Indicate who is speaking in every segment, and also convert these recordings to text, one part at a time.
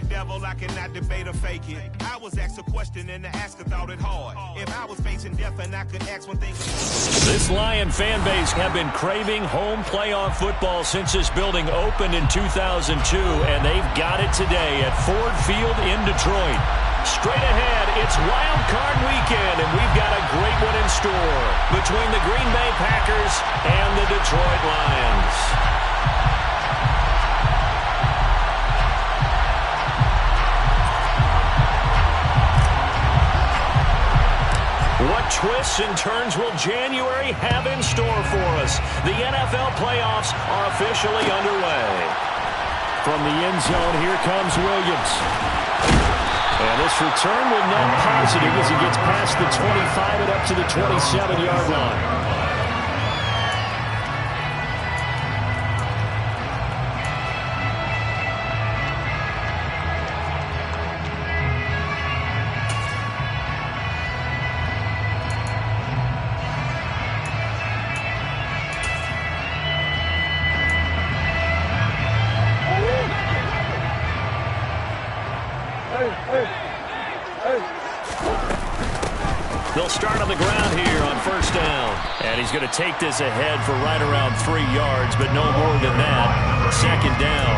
Speaker 1: the devil, I cannot debate or fake it. I was asked a question and the asker thought it hard. If I was facing death and I could ask one thing.
Speaker 2: This Lion fan base have been craving home playoff football since this building opened in 2002, and they've got it today at Ford Field in Detroit. Straight ahead, it's Wild Card Weekend, and we've got a great one in store between the Green Bay Packers and the Detroit Lions. What twists and turns will January have in store for us? The NFL playoffs are officially underway. From the end zone, here comes Williams. And this return will net positive as he gets past the 25 and up to the 27-yard line. They'll start on the ground here on first down. And he's going to take this ahead for right around 3 yards, but no more than that. Second down.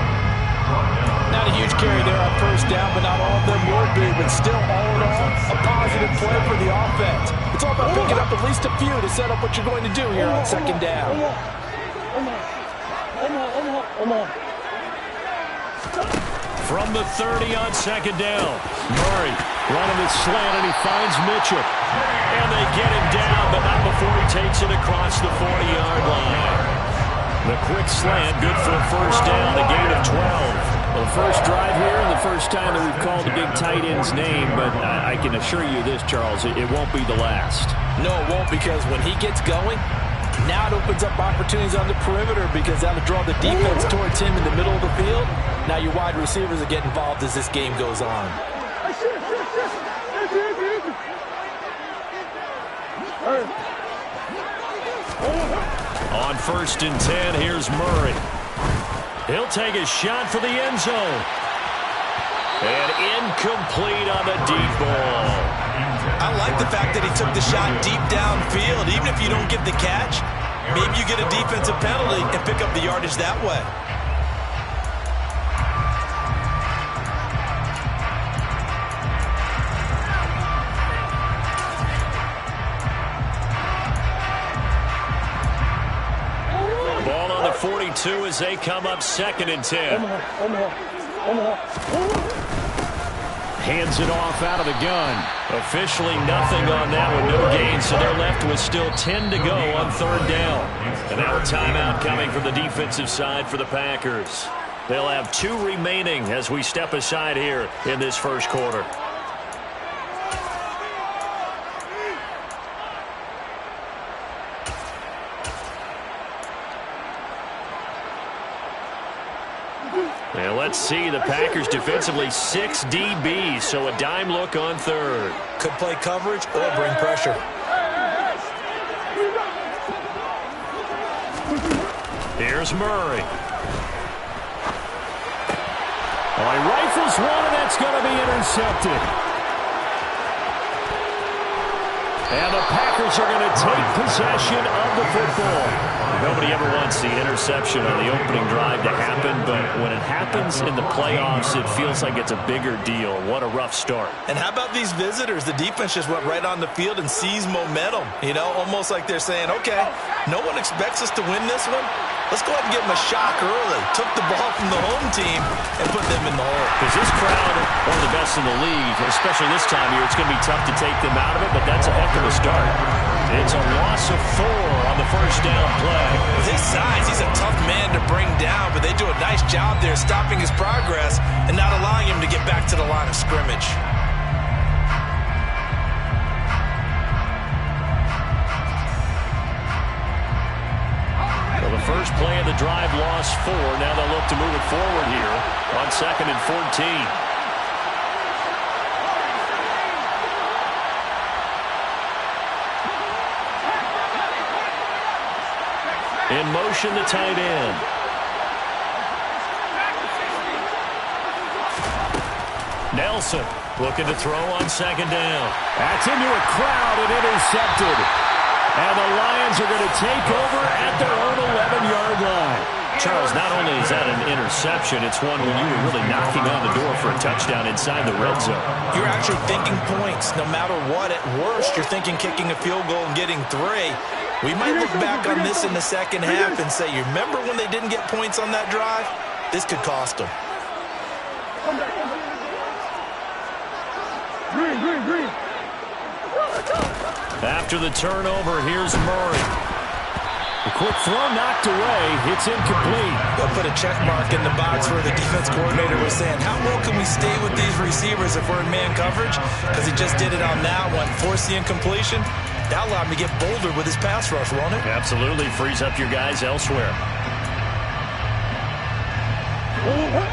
Speaker 3: Not a huge carry there on first down, but not all of them will be. But still, all in all, a positive play for the offense. It's all about picking up at least a few to set up what you're going to do here on second down.
Speaker 2: From the 30 on second down. Murray running the slant, and he finds Mitchell. And they get him down, but not before he takes it across the 40-yard line. The quick slant, good for a first down, a gain of 12. Well, the first drive here and the first time that we've called the big tight end's name, but I can assure you this, Charles, it won't be the last.
Speaker 3: No, it won't, because when he gets going, now it opens up opportunities on the perimeter because that'll draw the defense towards him in the middle of the field. Now your wide receivers will get involved as this game goes on.
Speaker 2: On first and 10, here's Murray. He'll take a shot for the end zone. And incomplete on the deep ball.
Speaker 4: I like the fact that he took the shot deep downfield. Even if you don't get the catch, maybe you get a defensive penalty and pick up the yardage that way.
Speaker 2: Ball on the 42 as they come up second and 10. Hands it off out of the gun. Officially nothing on that one, no gain, so they're left with still 10 to go on third down. And now a timeout coming from the defensive side for the Packers. They'll have 2 remaining as we step aside here in this first quarter. And let's see, the Packers defensively 6 DBs, so a dime look on third.
Speaker 4: Could play coverage or bring pressure.
Speaker 2: Here's Murray. Oh, he rifles one, and that's going to be intercepted. And the Packers are going to take possession of the football. Nobody ever wants the interception on the opening drive to happen, but when it happens in the playoffs, it feels like it's a bigger deal. What a rough start.
Speaker 4: And how about these visitors? The defense just went right on the field and seized momentum. You know, almost like they're saying, okay, no one expects us to win this one. Let's go ahead and give them a shock early. Took the ball from the home team and put them in the hole.
Speaker 2: Because this crowd, one of the best in the league, especially this time of year, it's going to be tough to take them out of it, but that's a heck of a start. It's a loss of 4 on the first down play.
Speaker 4: With his size, he's a tough man to bring down, but they do a nice job there stopping his progress and not allowing him to get back to the line of scrimmage.
Speaker 2: Well, the first play of the drive lost 4. Now they'll look to move it forward here on second and 14. In motion, the tight end. Nelson looking to throw on second down. That's into a crowd and intercepted. And the Lions are going to take over at their own 11-yard line. Charles, not only is that an interception, it's one when you were really knocking on the door for a touchdown inside the red zone.
Speaker 4: You're actually thinking points. No matter what, at worst, you're thinking kicking a field goal and getting 3. We might look back on this in the second half and say, you remember when they didn't get points on that drive? This could cost them.
Speaker 5: Green.
Speaker 2: After the turnover, here's Murray. A quick throw knocked away. It's incomplete.
Speaker 4: They'll put a check mark in the box where the defense coordinator was saying, how well can we stay with these receivers if we're in man coverage? Because he just did it on that one. Force the incompletion. That allowed him to get bolder with his pass rush, won't it?
Speaker 2: Absolutely. Frees up your guys elsewhere.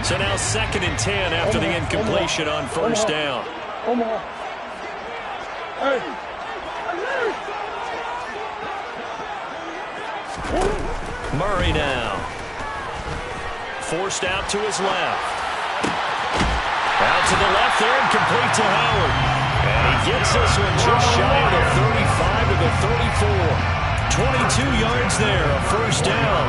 Speaker 2: So now 2nd and 10 after the incompletion on first down. Murray now. Forced out to his left. Out to the left there and complete to Howard. And he gets this one just shy of the 35 to the 34. 22 yards there, a first down.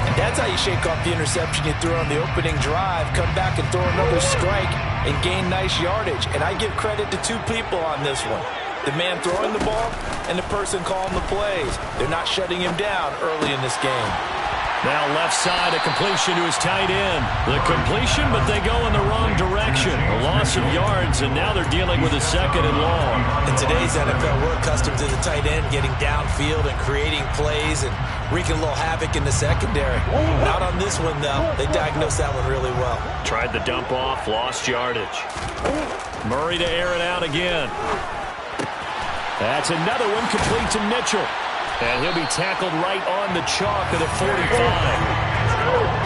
Speaker 3: And that's how you shake off the interception you threw on the opening drive. Come back and throw another strike and gain nice yardage. And I give credit to 2 people on this one. The man throwing the ball and the person calling the plays. They're not shutting him down early in this game.
Speaker 2: Now left side, a completion to his tight end. The completion, but they go in the wrong direction. A loss of yards, and now they're dealing with a 2nd and long.
Speaker 4: In today's NFL, we're accustomed to the tight end getting downfield and creating plays and wreaking a little havoc in the secondary. Not on this one, though. They diagnosed that one really well.
Speaker 2: Tried the dump off, lost yardage. Murray to air it out again. That's another one complete to Mitchell. And he'll be tackled right on the chalk of the 45.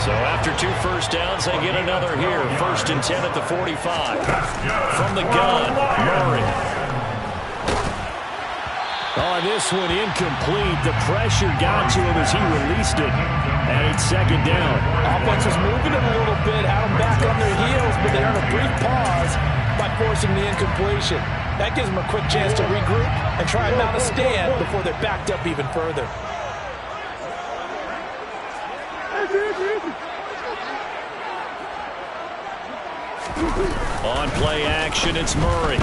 Speaker 2: So after 2 first downs, they get another here. 1st and 10 at the 45. From the gun, Murray. On this one, incomplete. The pressure got to him as he released it. And it's 2nd down.
Speaker 3: Offense was moving it a little bit, had them back on their heels, but they earned a brief pause by forcing the incompletion. That gives them a quick chance to regroup and try and mount a stand before they're backed up even further.
Speaker 2: On play action, it's Murray.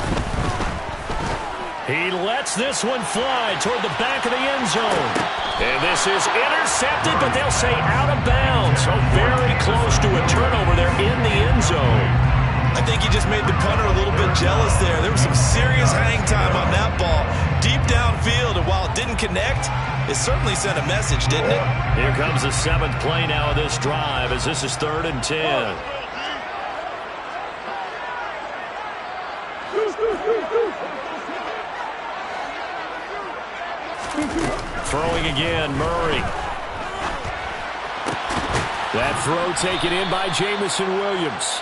Speaker 2: He lets this one fly toward the back of the end zone. And this is intercepted, but they'll say out of bounds. So very close to a turnover there in the end zone.
Speaker 4: I think he just made the punter a little bit jealous there. There was some serious hang time on that ball. Deep downfield, and while it didn't connect, it certainly sent a message, didn't it?
Speaker 2: Here comes the 7th play now of this drive as this is 3rd and 10. Throwing again, Murray. That throw taken in by Jamison Williams.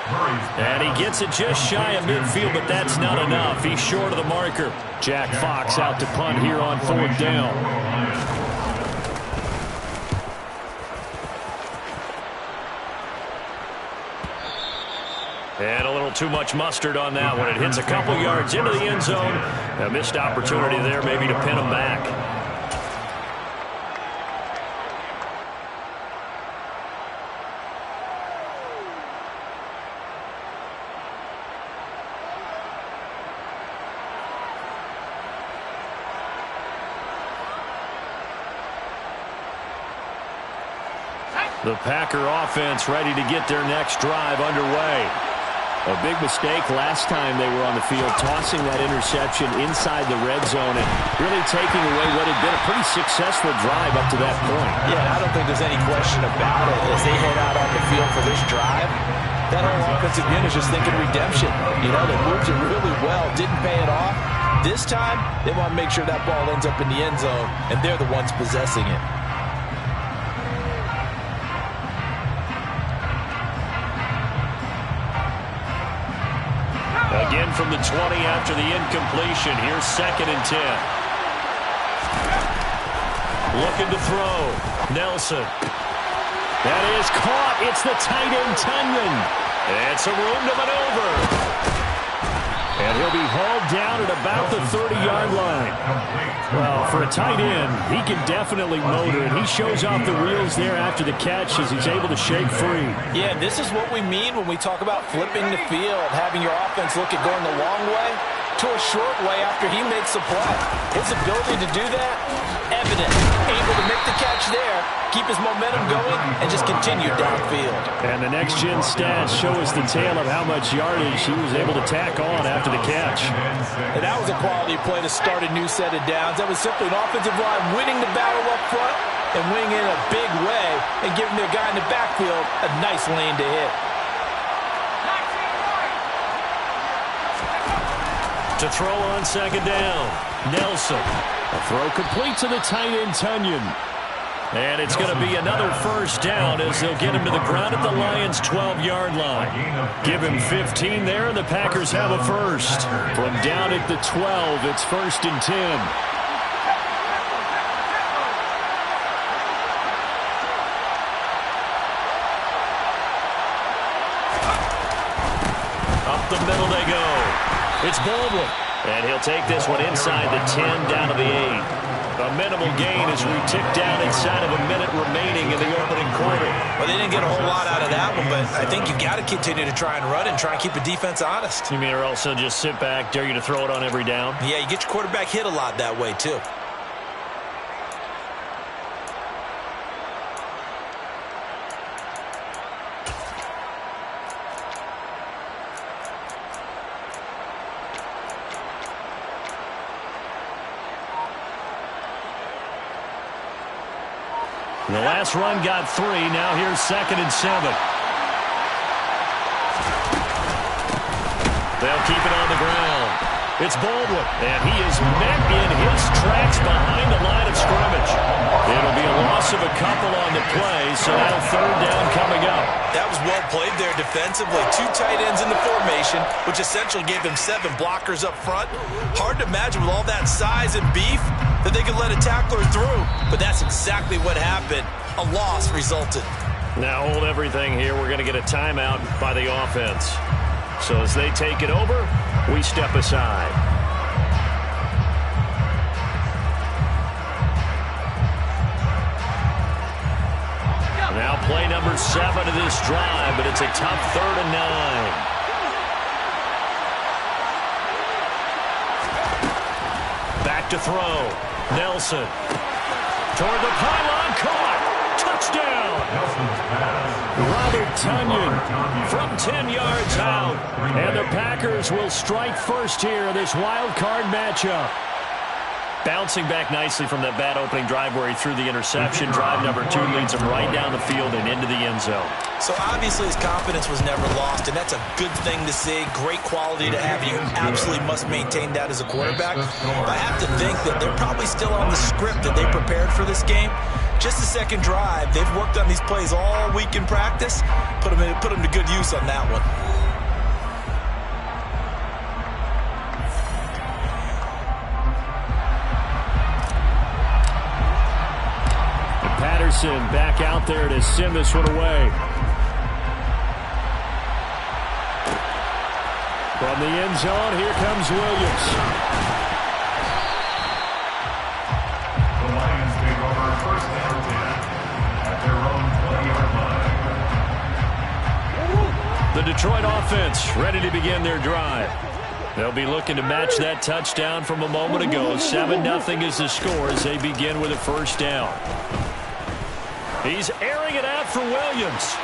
Speaker 2: And he gets it just shy of midfield, but that's not enough. He's short of the marker. Jack Fox out to punt here on 4th down. And a little too much mustard on that one. It hits a couple yards into the end zone. A missed opportunity there maybe to pin him back. The Packer offense ready to get their next drive underway. A big mistake last time they were on the field, tossing that interception inside the red zone and really taking away what had been a pretty successful drive up to that point.
Speaker 3: Yeah, I don't think there's any question about it. As they head out on the field for this drive, that whole offensive unit is just thinking redemption. You know, they moved it really well, didn't pay it off. This time, they want to make sure that ball ends up in the end zone, and they're the ones possessing it.
Speaker 2: Again from the 20 after the incompletion. Here's 2nd and 10. Looking to throw. Nelson. That is caught. It's the tight end, Tunyon. And some room to maneuver. And he'll be hauled down at about the 30-yard line. Well, for a tight end, he can definitely motor, and he shows off the wheels there after the catch as he's able to shake free.
Speaker 3: Yeah, this is what we mean when we talk about flipping the field, having your offense look at going the long way to a short way after he makes a play. His ability to do that, evident. Able to make the catch there, keep his momentum going, and just continue downfield.
Speaker 2: And the next-gen stats show us the tale of how much yardage he was able to tack on after the catch.
Speaker 3: And that was a quality play to start a new set of downs. That was simply an offensive line winning the battle up front and winning in a big way and giving their guy in the backfield a nice lane to hit.
Speaker 2: To throw on second down, Nelson. A throw complete to the tight end, Tunyon. And it's going to be another first down as they'll get him to the ground at the Lions' 12-yard line. Give him 15 there, and the Packers have a first. From down at the 12, it's 1st and 10. Up the middle they go. It's Baldwin. And he'll take this one inside the 10 down to the 8. A minimal gain as we tick down inside of a minute remaining in the opening quarter.
Speaker 4: Well, they didn't get a whole lot out of that one, but I think you've got to continue to try and run and try and keep the defense honest.
Speaker 2: You mean or also just sit back, dare you to throw it on every down?
Speaker 4: Yeah, you get your quarterback hit a lot that way, too.
Speaker 2: The last run got 3. Now here's 2nd and 7. They'll keep it on the ground. It's Baldwin, and he is met in his tracks behind the line of scrimmage. It'll be a loss of a couple on the play, so now 3rd down coming up.
Speaker 4: That was well played there defensively. 2 tight ends in the formation, which essentially gave them 7 blockers up front. Hard to imagine with all that size and beef that they could let a tackler through, but that's exactly what happened. A loss resulted.
Speaker 2: Now hold everything here. We're going to get a timeout by the offense. So as they take it over, we step aside. Now play number 7 of this drive, but it's a tough 3rd and 9. Back to throw. Nelson. Toward the pylon. Caught. Touchdown. Robert Tunyon from 10 yards out. And the Packers will strike first here in this wild card matchup. Bouncing back nicely from that bad opening drive where he threw the interception. Drive number 2 leads him right down the field and into the end zone.
Speaker 4: So obviously his confidence was never lost, and that's a good thing to see. Great quality to have. You absolutely must maintain that as a quarterback. But I have to think that they're probably still on the script that they prepared for this game. Just the second drive. They've worked on these plays all week in practice. Put them to good use on that one.
Speaker 2: Patterson back out there to send this one away. From the end zone, here comes Williams.
Speaker 5: The Lions take over 1st and 10 at their own 20-yard line.
Speaker 2: The Detroit offense ready to begin their drive. They'll be looking to match that touchdown from a moment ago. 7-0 is the score as they begin with a first down. He's airing it out for Williams.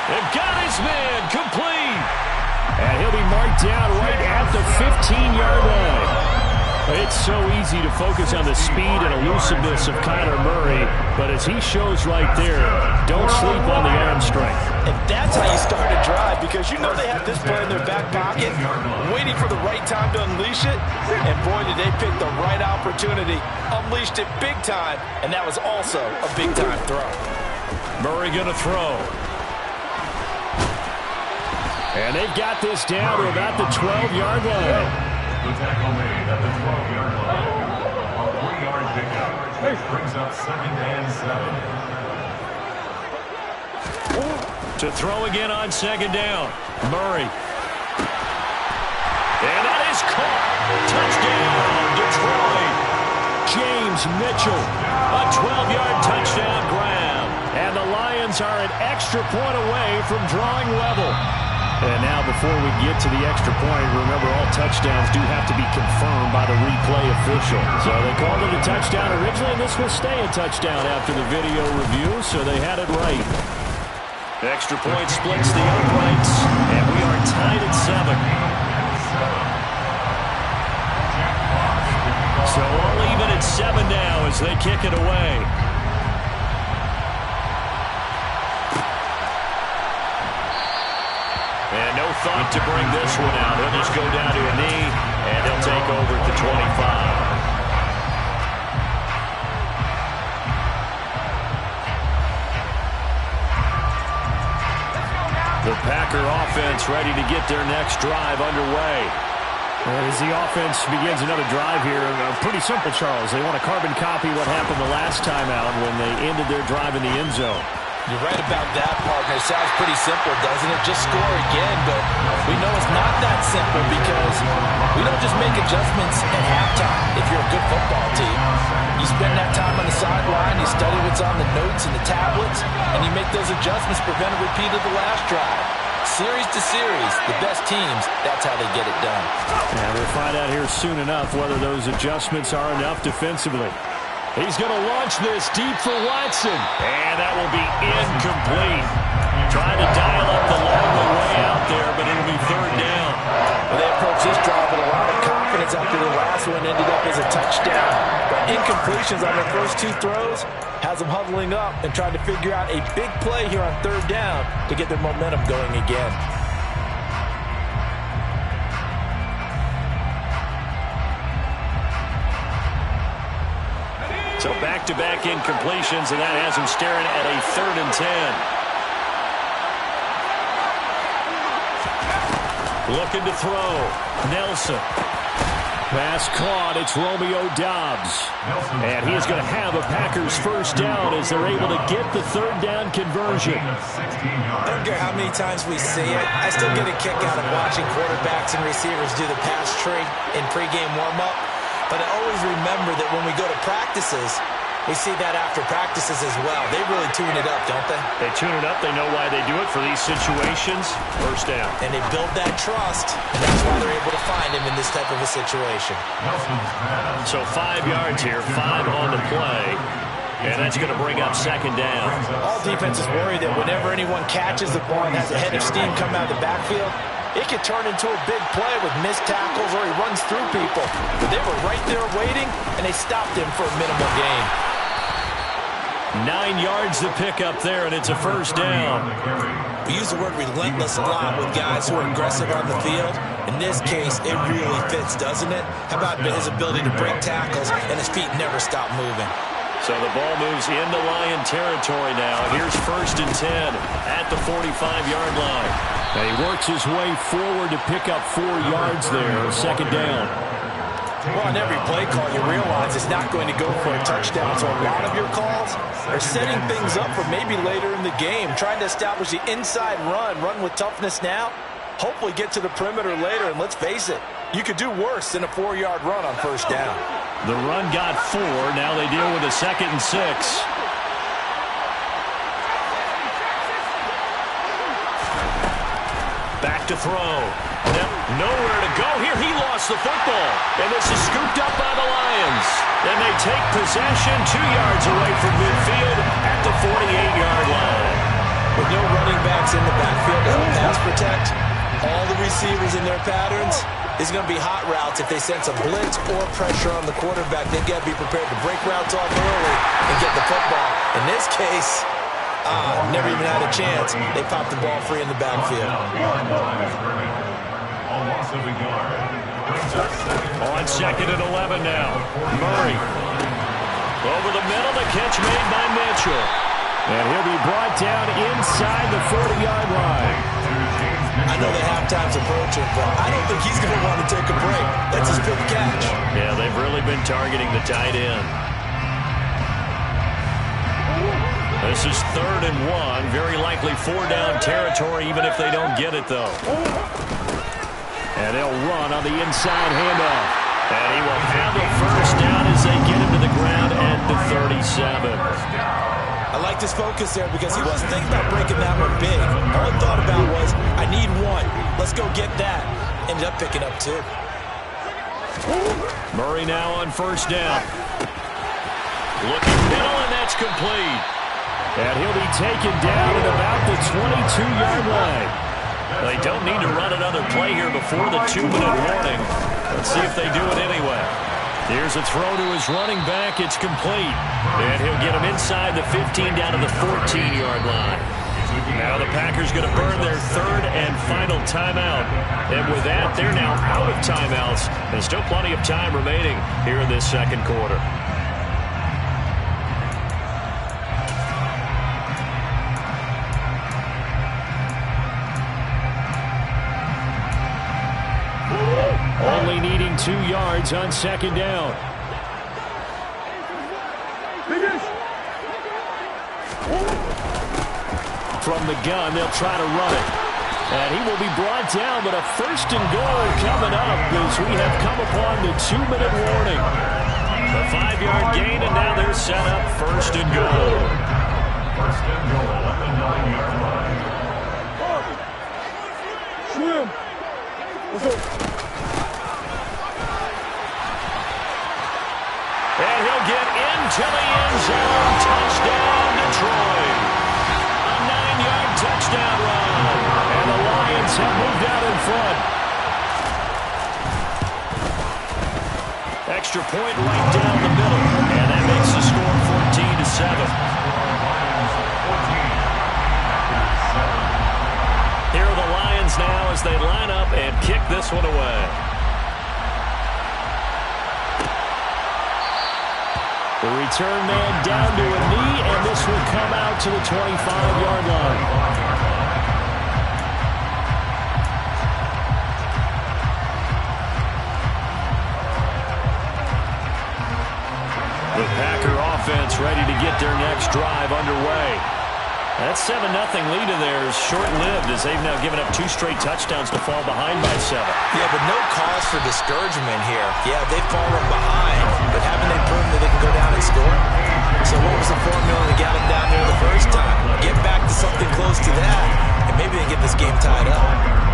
Speaker 2: They've got his man complete. And he'll be marked down right at the 15-yard line. It's so easy to focus on the speed and elusiveness of Kyler Murray, but as he shows right there, don't sleep on the arm strength.
Speaker 3: And that's how you start a drive, because you know they have this play in their back pocket, waiting for the right time to unleash it. And boy, did they pick the right opportunity. Unleashed it big time, and that was also a big-time throw.
Speaker 2: Murray going to throw. And they've got this down to about the 12-yard line.
Speaker 5: The tackle made at the 12-yard line. A 3-yard pickup, which brings up 2nd and 7.
Speaker 2: To throw again on second down. Murray. And that is caught. Touchdown, Detroit. James Mitchell. A 12-yard touchdown grab. And the Lions are an extra point away from drawing level. And now before we get to the extra point, remember all touchdowns do have to be confirmed by the replay official. So they called it a touchdown originally, and this will stay a touchdown after the video review, so they had it right. Extra point splits the uprights, and we are tied at 7. So all even at 7 now as they kick it away. And no thought to bring this one out. He'll just go down to a knee, and he'll take over at the 25. The Packer offense ready to get their next drive underway. As the offense begins another drive here, pretty simple, Charles. They want to carbon copy what happened the last time out when they ended their drive in the end zone.
Speaker 3: You're right about that, partner. It sounds pretty simple, doesn't it? Just score again, but we know it's not that simple because we don't just make adjustments at halftime if you're a good football team. You spend that time on the sideline, you study what's on the notes and the tablets, and you make those adjustments, prevent a repeat of the last drive. Series to series, the best teams, that's how they get it done.
Speaker 2: And we'll find out here soon enough whether those adjustments are enough defensively. He's going to launch this deep for Watson. And that will be incomplete. Trying to dial up the long way out there, but it'll be third down.
Speaker 3: Well, they approach this drive with a lot of confidence after the last one ended up as a touchdown. But incompletions on their first 2 throws has them huddling up and trying to figure out a big play here on third down to get their momentum going again.
Speaker 2: So back-to-back incompletions, and that has him staring at a 3rd and 10. Looking to throw. Nelson. Pass caught. It's Romeo Doubs. And he is going to have a Packers first down as they're able to get the third down conversion.
Speaker 3: I don't care how many times we see it. I still get a kick out of watching quarterbacks and receivers do the pass tree in pregame warm-up. But I always remember that when we go to practices, we see that after practices as well. They really tune it up, don't they?
Speaker 2: They tune it up. They know why they do it for these situations. First down.
Speaker 3: And they build that trust, and that's why they're able to find him in this type of a situation.
Speaker 2: So 5 yards here, 5 on the play. And that's going to bring up second down.
Speaker 3: All defenses worry that whenever anyone catches the ball and has a head of steam come out of the backfield, it could turn into a big play with missed tackles or he runs through people. But they were right there waiting, and they stopped him for a minimal gain.
Speaker 2: 9 yards to pick up there, and it's a first down.
Speaker 3: We use the word relentless a lot with guys who are aggressive on the field. In this case, it really fits, doesn't it? How about his ability to break tackles and his feet never stop moving?
Speaker 2: So the ball moves into Lion territory now. Here's 1st and 10 at the 45-yard line. And he works his way forward to pick up 4 yards there, second down.
Speaker 3: Well, on every play call, you realize it's not going to go for a touchdown. So a lot of your calls are setting things up for maybe later in the game, trying to establish the inside run with toughness now, hopefully get to the perimeter later. And let's face it, you could do worse than a 4-yard run on first down.
Speaker 2: The run got 4. Now they deal with a 2nd and 6. Back to throw. Nowhere to go here. He lost the football. And this is scooped up by the Lions. And they take possession 2 yards away from midfield at the 48-yard line.
Speaker 3: With no running backs in the backfield to help pass protect, all the receivers in their patterns is going to be hot routes. If they sense a blitz or pressure on the quarterback, they've got to be prepared to break routes off early and get the football. In this case, never even had a chance. They popped the ball free in the backfield.
Speaker 2: On 2nd and 11 now. Murray. Over the middle, the catch made by Mitchell. And he'll be brought down inside the 40-yard line.
Speaker 3: I know the halftime's approaching, but I don't think he's going to want to take a break. That's his fifth catch.
Speaker 2: Yeah, they've really been targeting the tight end. This is 3rd and 1. Very likely 4-down territory, even if they don't get it, though. And they'll run on the inside handoff. And he will have a first down as they get him to the ground at the 37.
Speaker 3: I liked his focus there because he wasn't thinking about breaking that one big. All he thought about was, I need one. Let's go get that. Ended up picking up 2.
Speaker 2: Murray now on first down. Looking middle, and that's complete. And he'll be taken down at about the 22-yard line. They don't need to run another play here before the 2-minute warning. Let's see if they do it anyway. Here's a throw to his running back. It's complete. And he'll get him inside the 15 down to the 14-yard line. Now the Packers going to burn their 3rd and final timeout. And with that, they're now out of timeouts. There's still plenty of time remaining here in this second quarter. Only needing 2 yards on second down. From the gun, they'll try to run it. And he will be brought down, but a 1st and goal coming up as we have come upon the 2-minute warning. The 5-yard gain, and now they're set up 1st and goal.
Speaker 5: 1st and goal at the 9-yard line.
Speaker 6: Swim. Let's go.
Speaker 2: And he'll get into the end zone. Touchdown, Detroit. A 9-yard touchdown run. And the Lions have moved out in front. Extra point right down the middle. And that makes the score 14-7. Here are the Lions now as they line up and kick this one away. The return man down to a knee, and this will come out to the 25-yard line. The Packer offense ready to get their next drive underway. That 7-0 lead of theirs short-lived as they've now given up 2 straight touchdowns to fall behind by 7.
Speaker 3: Yeah, but no cause for discouragement here. Yeah, they've fallen behind, but haven't they proven that they can go down and score? So what was the formula that got them down there the first time? Get back to something close to that, and maybe they get this game tied up.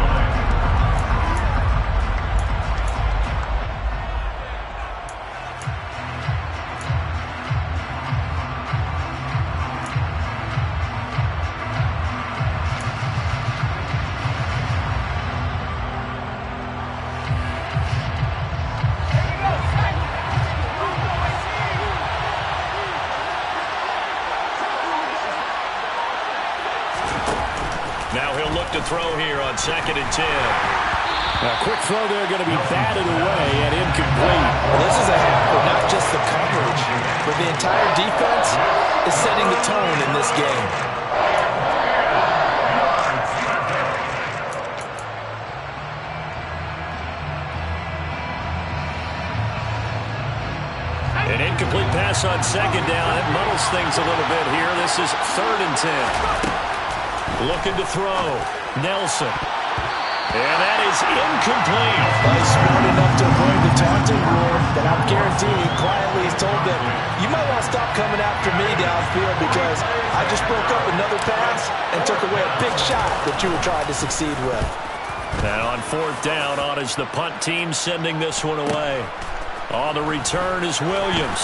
Speaker 2: Now he'll look to throw here on 2nd and 10. A quick throw there going to be batted away and incomplete.
Speaker 3: Well, this is a half where not just the coverage, but the entire defense is setting the tone in this game.
Speaker 2: An incomplete pass on 2nd down. It muddles things a little bit here. This is 3rd and 10. Looking to throw. Nelson. And that is incomplete.
Speaker 3: Well, he's smart enough to avoid the taunting rule, but I'm guaranteeing quietly he's told them, you might want to stop coming after me downfield because I just broke up another pass and took away a big shot that you were trying to succeed with.
Speaker 2: And on 4th down, on is the punt team sending this one away. On the return is Williams.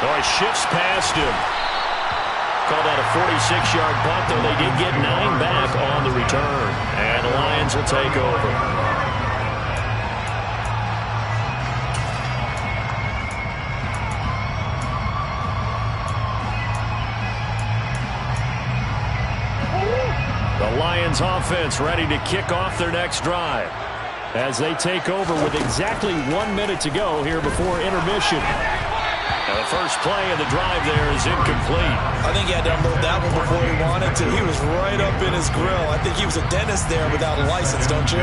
Speaker 2: Oh, he shifts past him. Called that a 46-yard punt, though they did get 9 back on the return. And the Lions will take over. The Lions offense ready to kick off their next drive as they take over with exactly 1 minute to go here before intermission. Now the first play of the drive there is incomplete.
Speaker 3: I think he had to unload that one before he wanted to. He was right up in his grill. I think he was a dentist there without a license, don't you?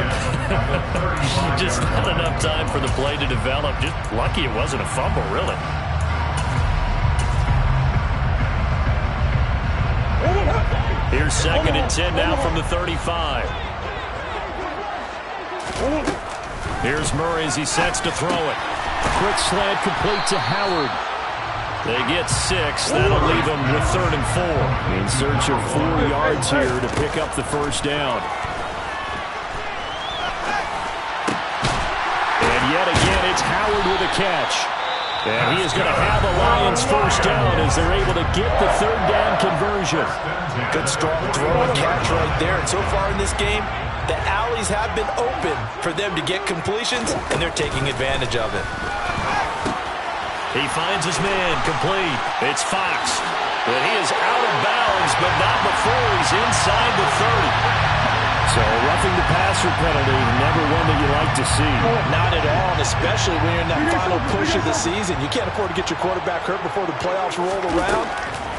Speaker 2: Just not enough time for the play to develop. Just lucky it wasn't a fumble, really. Here's 2nd and 10 now from the 35. Here's Murray as he sets to throw it. Quick slant complete to Howard. They get 6. That'll leave them with 3rd and 4. In search of 4 yards here to pick up the first down. And yet again, it's Howard with a catch. And he is going to have the Lions first down as they're able to get the 3rd down conversion.
Speaker 3: Good strong throw and catch right there. And so far in this game, the alleys have been open for them to get completions, and they're taking advantage of it.
Speaker 2: He finds his man complete. It's Fox. But he is out of bounds, but not before he's inside the 30. So roughing the passer penalty, never one that you like to see.
Speaker 3: Not at all, and especially when you're in that final push of the season. You can't afford to get your quarterback hurt before the playoffs roll around,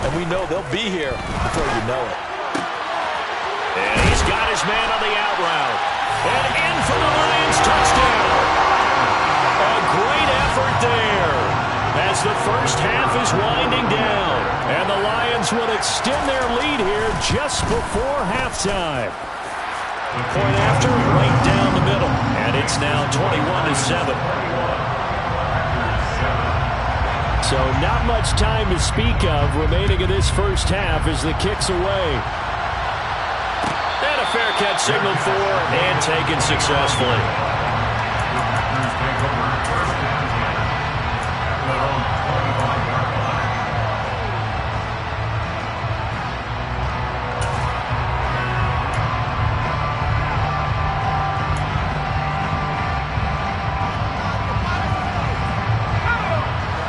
Speaker 3: and we know they'll be here before you know it.
Speaker 2: And he's got his man on the out route. And in for the Lions touchdown. A great effort there as the first half is winding down. And the Lions will extend their lead here just before halftime. Point after, right down the middle. And it's now 21-7. So not much time to speak of remaining in this first half as the kick's away. And a fair catch signaled for and taken successfully.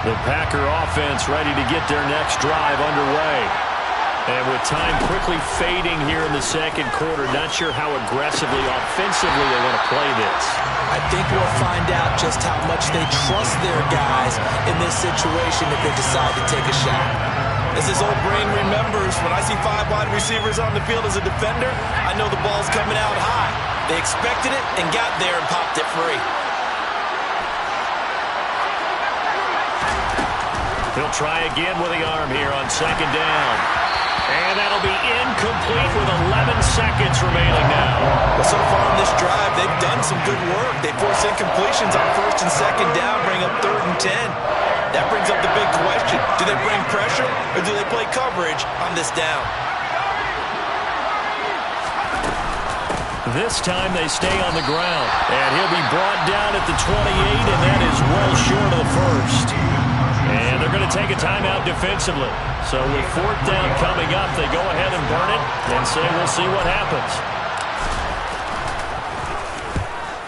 Speaker 2: The Packer offense ready to get their next drive underway. And with time quickly fading here in the second quarter, not sure how aggressively, offensively they want to play this.
Speaker 3: I think we'll find out just how much they trust their guys in this situation if they decide to take a shot.
Speaker 4: As his old brain remembers, when I see 5 wide receivers on the field as a defender, I know the ball's coming out high. They expected it and got there and popped it free.
Speaker 2: He'll try again with the arm here on 2nd down. And that'll be incomplete with 11 seconds remaining now.
Speaker 4: Well, so far in this drive, they've done some good work. They force incompletions on 1st and 2nd down, bring up 3rd and 10. That brings up the big question. Do they bring pressure or do they play coverage on this down?
Speaker 2: This time they stay on the ground. And he'll be brought down at the 28, and that is well short of the first. And they're going to take a timeout defensively. So with 4th down coming up, they go ahead and burn it and say we'll see what happens.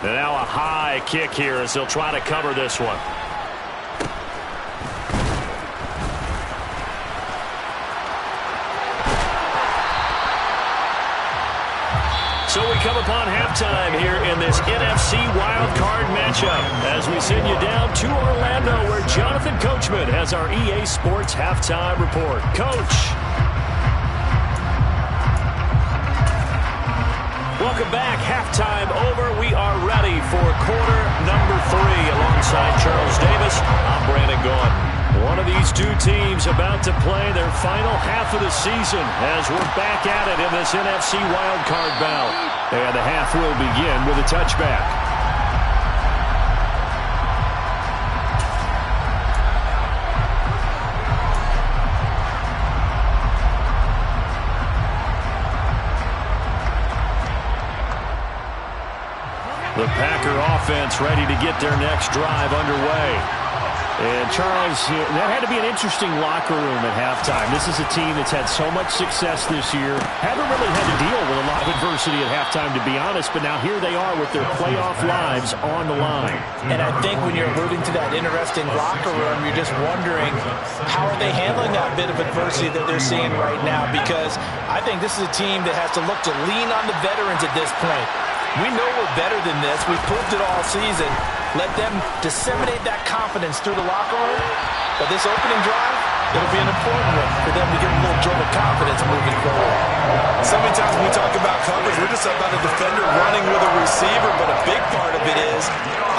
Speaker 2: And now a high kick here as they'll try to cover this one. So we come upon halftime here in this NFC wildcard matchup as we send you down to Orlando where Jonathan Coachman has our EA Sports halftime report. Coach. Welcome back. Halftime over. We are ready for quarter number 3 alongside Charles Davis. I'm Brandon Gordon. One of these two teams about to play their final half of the season as we're back at it in this NFC wildcard bout. And the half will begin with a touchback. The Packer offense ready to get their next drive underway. And, Charles, that had to be an interesting locker room at halftime. This is a team that's had so much success this year. Haven't really had to deal with a lot of adversity at halftime, to be honest, but now here they are with their playoff lives on the line.
Speaker 3: And I think when you're alluding to that interesting locker room, you're just wondering how are they handling that bit of adversity that they're seeing right now, because I think this is a team that has to look to lean on the veterans at this point. We know we're better than this. We've proved it all season. Let them disseminate that confidence through the locker room. But this opening drive, it'll be an important one for them to get a little jolt of confidence moving forward.
Speaker 4: So many times when we talk about coverage, we're just about a defender running with a receiver, but a big part of it is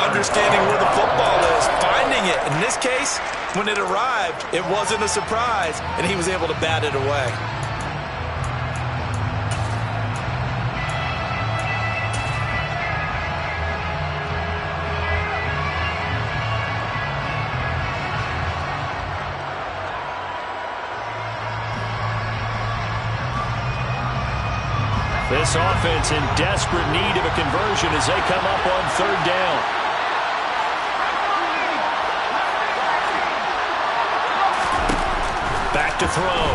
Speaker 4: understanding where the football is, finding it. In this case, when it arrived, it wasn't a surprise, and he was able to bat it away.
Speaker 2: This offense in desperate need of a conversion as they come up on third down. Back to throw.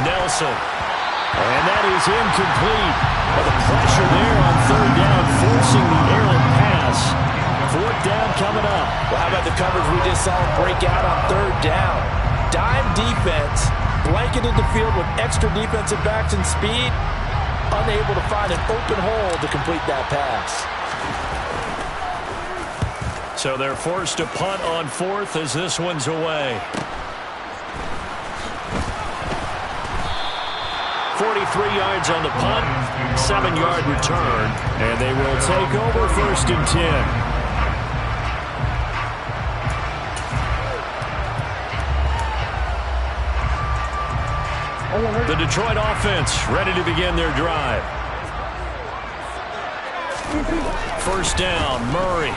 Speaker 2: Nelson. And that is incomplete. But the pressure there on third down, forcing the errant pass. Fourth down coming up.
Speaker 3: Well, how about the coverage we just saw break out on third down? Dime defense, blanketed the field with extra defensive backs and speed, unable to find an open hole to complete that pass.
Speaker 2: So they're forced to punt on fourth as this one's away. 43 yards on the punt, 7-yard return, and they will take over first and 10. The Detroit offense ready to begin their drive. First down, Murray.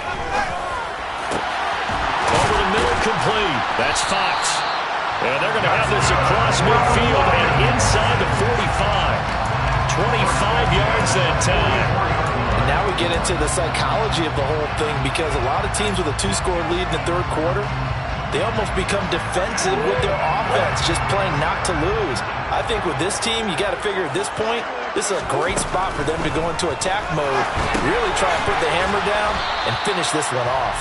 Speaker 2: Over the middle, complete. That's Fox. And they're going to have this across midfield and inside the 45. 25 yards that time.
Speaker 3: And now we get into the psychology of the whole thing, because a lot of teams with a 2-score lead in the third quarter, they almost become defensive with their offense, just playing not to lose. I think with this team, you got to figure at this point, this is a great spot for them to go into attack mode, really try and put the hammer down and finish this one off.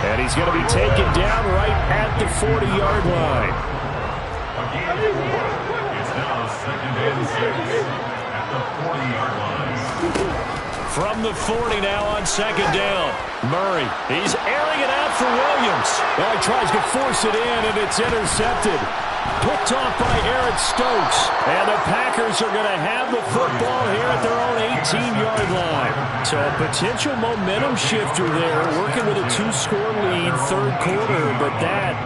Speaker 2: And he's going to be taken down right at the 40-yard line.
Speaker 5: It's now 2nd and 6 at the 40-yard line.
Speaker 2: From the 40 now on second down. Murray, he's airing it out for Williams.
Speaker 6: Well, he tries to force it in, and it's intercepted.
Speaker 2: Picked off by Aaron Stokes. And the Packers are going to have the football here at their own 18-yard line. So a potential momentum shifter there, working with a 2-score lead, third quarter, but that,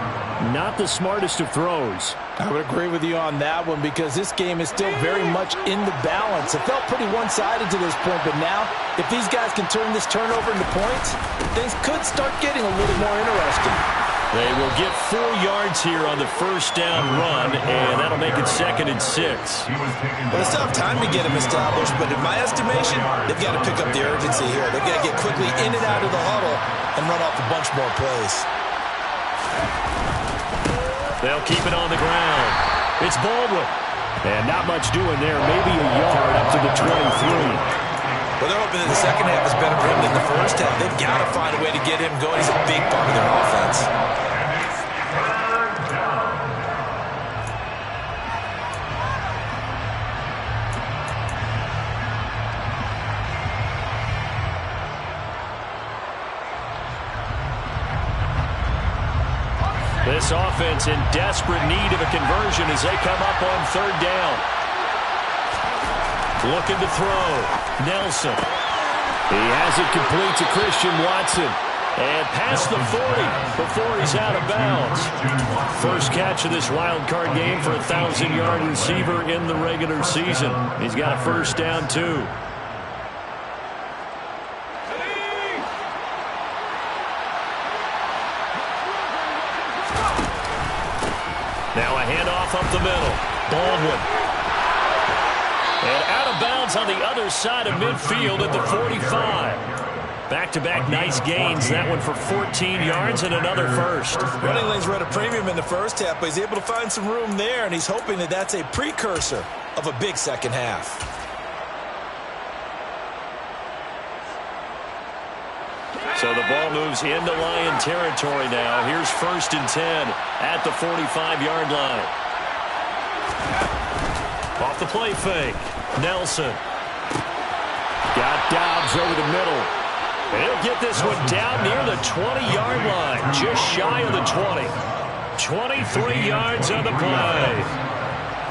Speaker 2: not the smartest of throws.
Speaker 3: I would agree with you on that one, because this game is still very much in the balance. It felt pretty one-sided to this point, but now, if these guys can turn this turnover into points, things could start getting a little more interesting.
Speaker 2: They will get 4 yards here on the first down run, and that'll make it 2nd and 6.
Speaker 4: Well, it's tough time to get them established, but in my estimation, they've got to pick up the urgency here. They've got to get quickly in and out of the huddle and run off a bunch more plays.
Speaker 2: They'll keep it on the ground. It's Baldwin. And not much doing there. Maybe a yard up to the 23.
Speaker 4: Well, they're hoping that the second half is better for him than the first half. They've got to find a way to get him going. He's a big part of their offense.
Speaker 2: This offense in desperate need of a conversion as they come up on third down. Looking to throw. Nelson. He has it complete to Christian Watson. And past the 40 before he's out of bounds. First catch of this wild card game for a 1,000-yard receiver in the regular season. He's got a first down, too. Now a handoff up the middle. Baldwin. And out of bounds on the other side of midfield at the 45. Back-to-back nice gains. That one for 14 yards and another first.
Speaker 4: Running lanes were at a premium in the first half, but he's able to find some room there, and he's hoping that that's a precursor of a big second half.
Speaker 2: So the ball moves into Lion territory now. Here's 1st and 10 at the 45-yard line. Off the play fake. Nelson. Got Dobbs over the middle. He'll get this one down near the 20-yard line. Just shy of the 20. 23 yards on the play.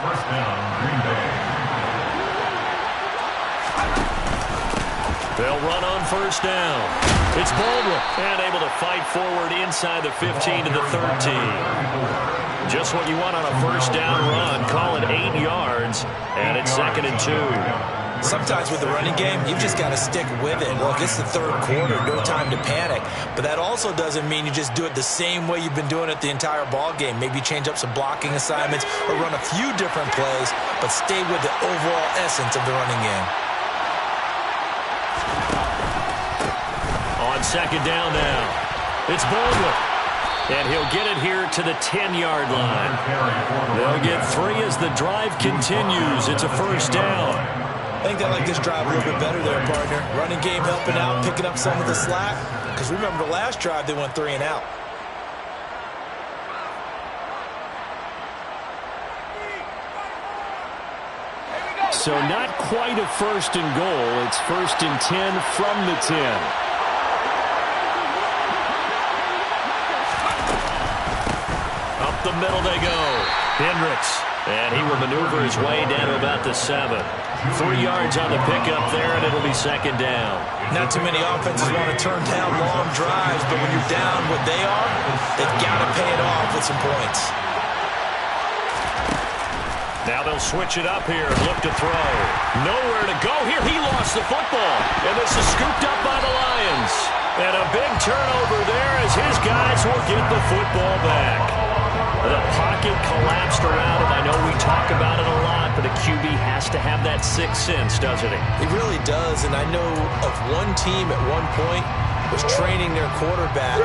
Speaker 5: First down, Green Bay.
Speaker 2: They'll run on first down. It's Baldwin. And able to fight forward inside the 15 to the 13. Just what you want on a first down run. Call it 8 yards. And it's 2nd and 2.
Speaker 4: Sometimes with the running game, you've just got to stick with it. Look, it's the third quarter, no time to panic. But that also doesn't mean you just do it the same way you've been doing it the entire ball game. Maybe change up some blocking assignments or run a few different plays, but stay with the overall essence of the running game.
Speaker 2: on second down now. It's Baldwin. And he'll get it here to the 10-yard line. They'll get 3 as the drive continues. It's a first down.
Speaker 4: I think they like this drive a little bit better there, partner. Running game helping out, picking up some of the slack. Because remember the last drive, they went 3 and out.
Speaker 2: So not quite a first and goal. It's first and 10 from the 10. Up the middle they go. Hendricks. And he will maneuver his way down to about the 7. 3 yards on the pickup there, and it'll be second down.
Speaker 4: Not too many offenses want to turn down long drives, but when you're down what they are, they've got to pay it off with some points.
Speaker 2: Now they'll switch it up here and look to throw. Nowhere to go here. He lost the football. And this is scooped up by the Lions. And a big turnover there as his guys will get the football back. The pocket collapsed around him. I know we talk about it a lot, but a QB has to have that sixth sense, doesn't he?
Speaker 4: He really does, and I know of one team at one point was training their quarterback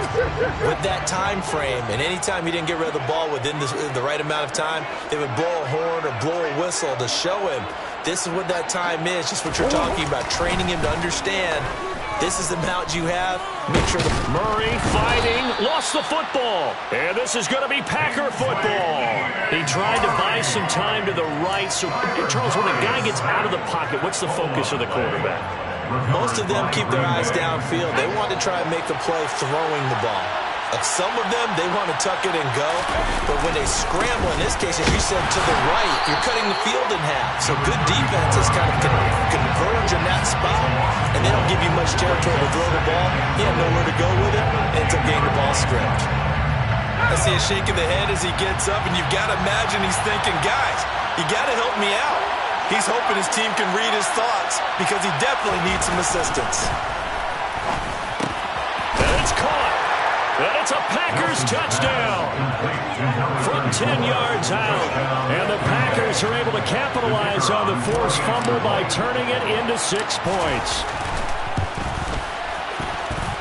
Speaker 4: with that time frame, and anytime he didn't get rid of the ball within the right amount of time, they would blow a horn or blow a whistle to show him this is what that time is, just what you're talking about, training him to understand this is the amount you have. Make sure
Speaker 2: Murray fighting, lost the football, and this is going to be Packer football. He tried to buy some time to the right. So, Charles, when a guy gets out of the pocket, what's the focus of the quarterback?
Speaker 4: Most of them keep their eyes downfield. They want to try and make a play throwing the ball. Some of them, they want to tuck it and go. But when they scramble, in this case, as you said, to the right, you're cutting the field in half. So good defenses kind of converge in that spot, and they don't give you much territory to throw the ball. He had nowhere to go with it, and ends up getting the ball stripped. I see a shake of the head as he gets up, and you've got to imagine he's thinking, guys, you got to help me out. He's hoping his team can read his thoughts because he definitely needs some assistance.
Speaker 2: And it's caught. And it's a Packers touchdown from 10 yards out. And the Packers are able to capitalize on the forced fumble by turning it into 6 points.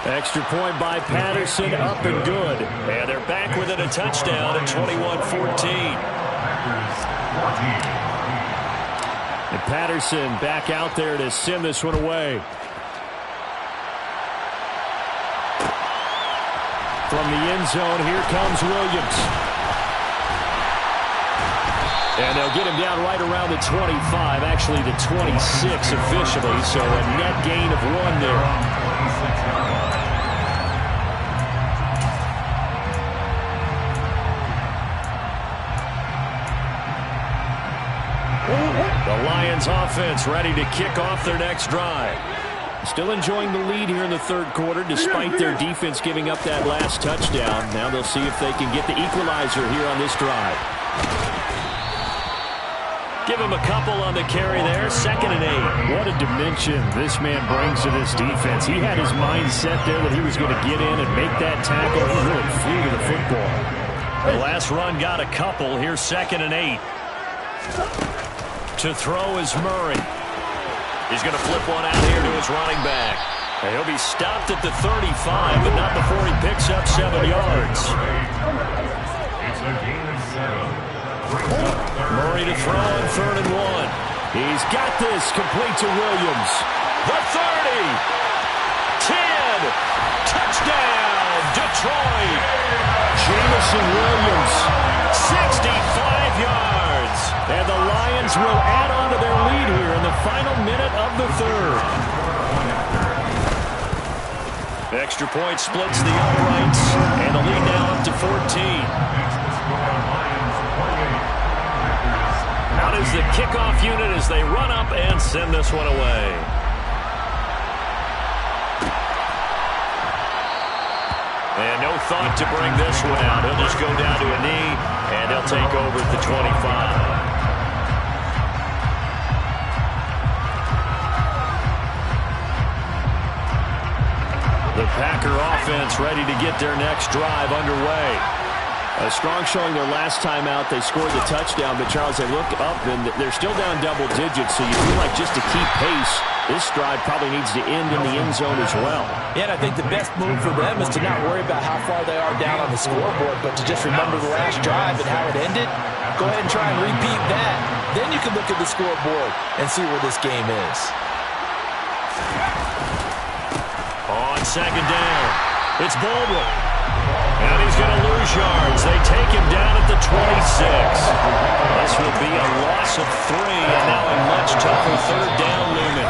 Speaker 2: Extra point by Patterson, up and good. And they're back within a touchdown at 21-14. And Patterson back out there to send this one away. From the end zone, here comes Williams. And they'll get him down right around the 25, actually the 26 officially, so a net gain of 1 there. The Lions offense ready to kick off their next drive. Still enjoying the lead here in the third quarter despite their defense giving up that last touchdown. Now they'll see if they can get the equalizer here on this drive. Give him a couple on the carry there. 2nd and 8. What a dimension this man brings to this defense. He had his mind set there that he was going to get in and make that tackle. He really flew to the football. The last run got a couple. Here's 2nd and 8. To throw is Murray. He's going to flip one out here to his running back. And he'll be stopped at the 35, but not before he picks up 7 yards.
Speaker 5: It's a gain of 7.
Speaker 2: Murray to throw on 3rd and 1. He's got this complete to Williams. The 30. 10. Touchdown, Detroit. Jamison Williams. 65 yards. And the Lions will add on to their lead here in the final minute of the third. Extra point splits the uprights, and the lead now up to 14. Out is the kickoff unit as they run up and send this one away. And no thought to bring this one out. He'll just go down to a knee, and they'll take over at the 25. The Packer offense ready to get their next drive underway. A strong showing their last time out. They scored the touchdown, but Charles, they look up and they're still down double digits, so you feel like just to keep pace, This drive probably needs to end in the end zone as well.
Speaker 3: Yeah, and I think the best move for them is to not worry about how far they are down on the scoreboard, but to just remember the last drive and how it ended. Go ahead and try and repeat that. Then you can look at the scoreboard and see where this game is.
Speaker 2: On second down, it's Baldwin. And he's going to lose yards. They take him down at the 26. This will be a loss of 3, and now a much tougher third down looming.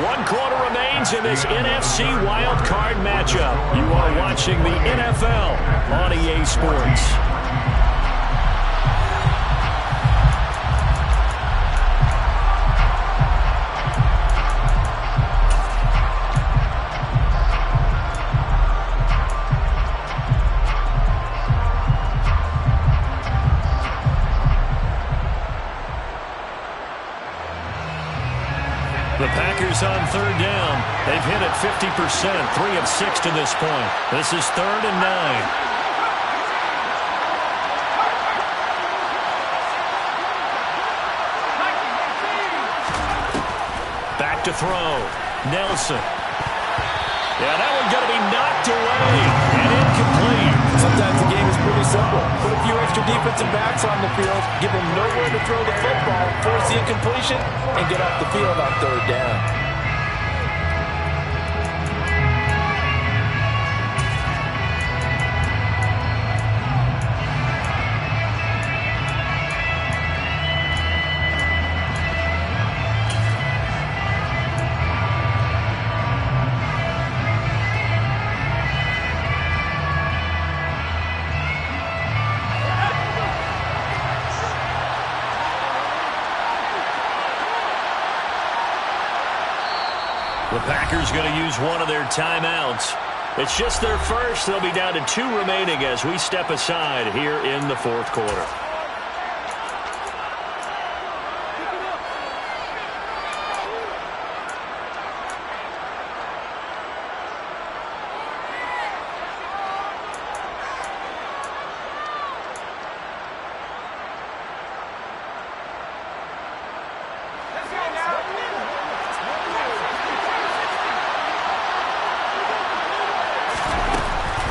Speaker 2: 1 quarter remains in this NFC wildcard matchup. You are watching the NFL on EA Sports. The Packers on third down. They've hit it 50%, 3 of 6 to this point. This is 3rd and 9. Back to throw. Nelson. Yeah, that one's going to be knocked away and incomplete.
Speaker 3: Sometimes the game is pretty simple. Put a few extra defensive backs on the field, give them nowhere to throw the football, force the incompletion, and get off the field on third down.
Speaker 2: The Packers going to use one of their timeouts. It's just their first. They'll be down to 2 remaining as we step aside here in the 4th quarter.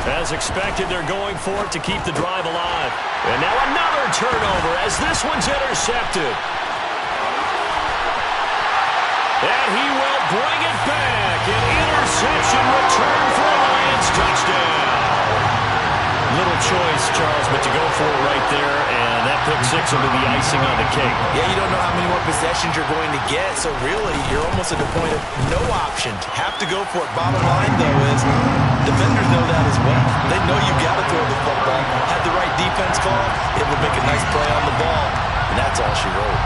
Speaker 2: As expected, they're going for it to keep the drive alive. And now another turnover as this one's intercepted. And he will bring it back. An interception return for a Lions touchdown. Little choice, Charles, but to go for it right there, and that pick 6 will be the icing on the cake.
Speaker 4: Yeah, you don't know how many more possessions you're going to get, so really you're almost at the point of no option. Have to go for it. Bottom line, though, is defenders know that as well. They know you've got to throw the football. Had the right defense call, it would make a nice play on the ball, and that's all she wrote.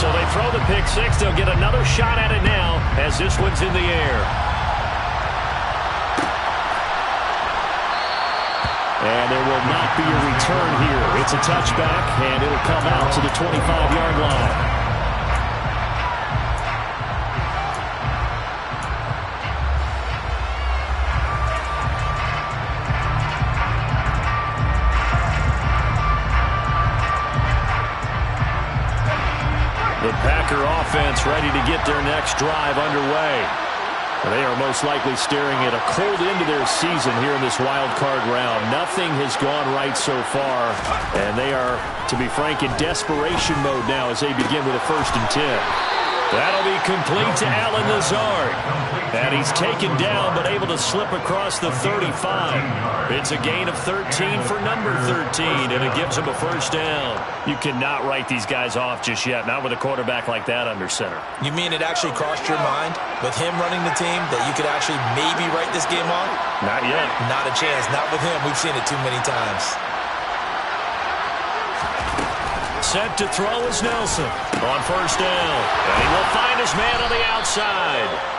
Speaker 2: So they throw the pick 6. They'll get another shot at it now as this one's in the air. And there will not be a return here. It's a touchback, and it'll come out to the 25-yard line. The Packer offense ready to get their next drive underway. They are most likely staring at a cold end to their season here in this wild card round. Nothing has gone right so far, and they are, to be frank, in desperation mode now as they begin with a 1st and 10. That'll be complete to Allen Lazard. And he's taken down but able to slip across the 35. It's a gain of 13 for number 13, and it gives him a 1st down. You cannot write these guys off just yet, not with a quarterback like that under center.
Speaker 4: You mean it actually crossed your mind with him running the team that you could actually maybe write this game off?
Speaker 2: Not yet.
Speaker 4: Not a chance. Not with him. We've seen it too many times.
Speaker 2: Set to throw is Nelson on 1st down. And he will find his man on the outside.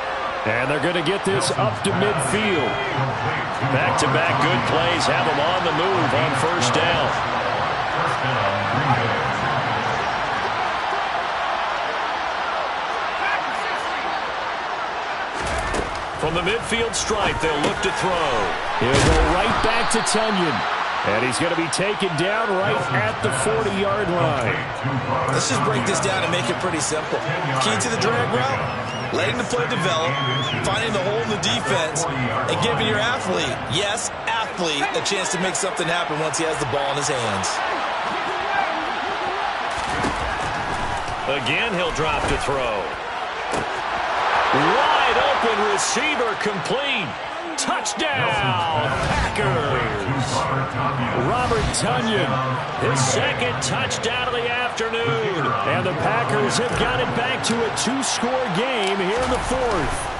Speaker 2: And they're going to get this up to midfield. Back-to-back good plays have them on the move on 1st down. From the midfield stripe, they'll look to throw. He'll go right back to Tunyon.
Speaker 6: And he's going to be taken down right at the 40-yard line.
Speaker 4: Let's just break this down and make it pretty simple. Key to the drag route, letting the play develop, finding the hole in the defense, and giving your athlete, yes, athlete, a chance to make something happen once he has the ball in his hands.
Speaker 2: Again, he'll drop to throw. Wide open receiver complete. Touchdown, Packers.
Speaker 6: Robert Tonyan,
Speaker 2: His second touchdown of the afternoon.
Speaker 6: and the Packers have got it back to a 2-score game here in the fourth.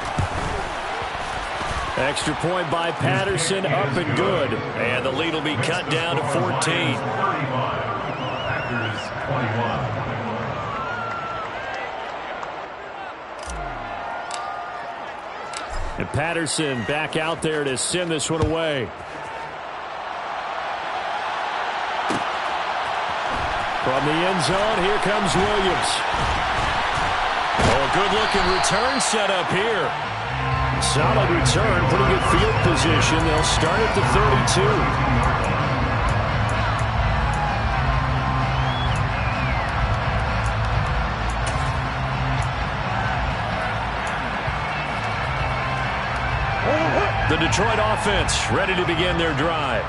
Speaker 6: Extra point by Patterson, up and good.
Speaker 2: And the lead will be cut down to 14.
Speaker 5: Packers 21.
Speaker 6: And Patterson back out there to send this one away. From the end zone, here comes Williams.
Speaker 2: Oh, good-looking return set up here.
Speaker 6: Solid return, pretty good field position. They'll start at the 32.
Speaker 2: The Detroit offense ready to begin their drive.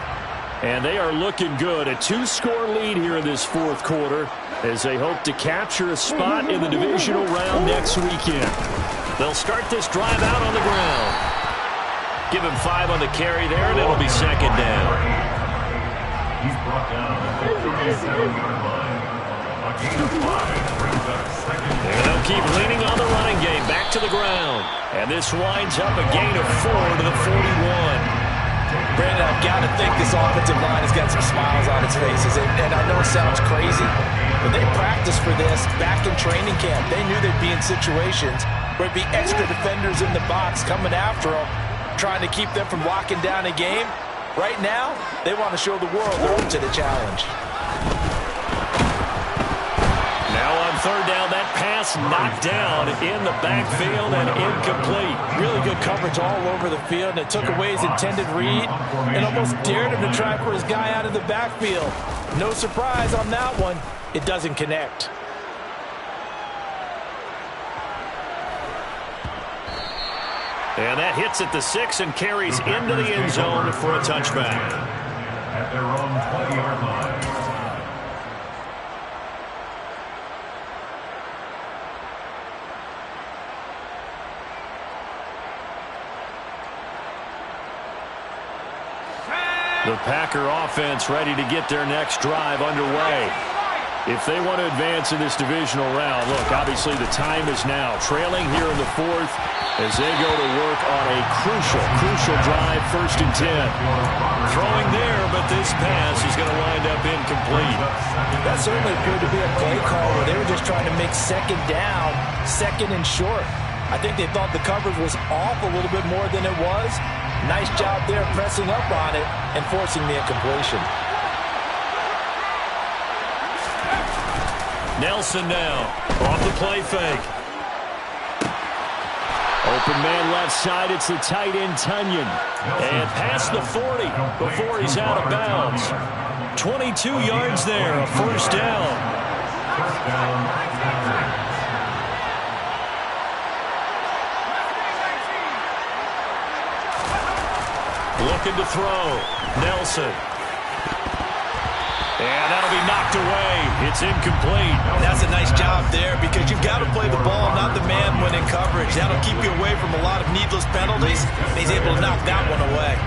Speaker 6: And they are looking good. A 2-score lead here in this fourth quarter as they hope to capture a spot in the divisional round next weekend.
Speaker 2: They'll start this drive out on the ground. Give him 5 on the carry there, and it'll be second down.
Speaker 5: He's brought down at the 37-yard line. A gain of 5 brings up second down.
Speaker 2: And they'll keep leaning on the running game. Back to the ground. And this winds up a gain of 4 to the 41.
Speaker 3: Brandon, I've got to think this offensive line has got some smiles on its faces. And I know it sounds crazy, but they practiced for this back in training camp. They knew they'd be in situations where it'd be extra defenders in the box coming after them, trying to keep them from locking down a game. Right now, they want to show the world they're up to the challenge.
Speaker 2: Now on third down, that pass knocked down in the backfield and incomplete.
Speaker 3: Really good coverage all over the field, and it took away his intended read and almost dared him to try for his guy out of the backfield. No surprise on that one. It doesn't connect.
Speaker 2: And that hits at the 6 and carries into the end zone for a touchback.
Speaker 5: At their own 20-yard line.
Speaker 6: The Packer offense ready to get their next drive underway. If they want to advance in this divisional round, look, obviously the time is now. Trailing here in the fourth as they go to work on a crucial drive, 1st and 10.
Speaker 2: Throwing there, but this pass is going to wind up incomplete.
Speaker 3: That certainly appeared to be a play call where they were just trying to make second down, second and short. I think they thought the coverage was off a little bit more than it was. Nice job there pressing up on it and forcing the incompletion.
Speaker 2: Nelson now off the play fake.
Speaker 6: Open man left side, it's the tight end Tonyan.
Speaker 2: And past the 40 before he's out of bounds. 22 yards there, a first down.
Speaker 5: First down, Packers.
Speaker 2: Looking to throw. Nelson. And that'll be knocked away. It's incomplete.
Speaker 4: That's a nice job there because you've got to play the ball, not the man when in coverage. That'll keep you away from a lot of needless penalties. And he's able to knock that one away.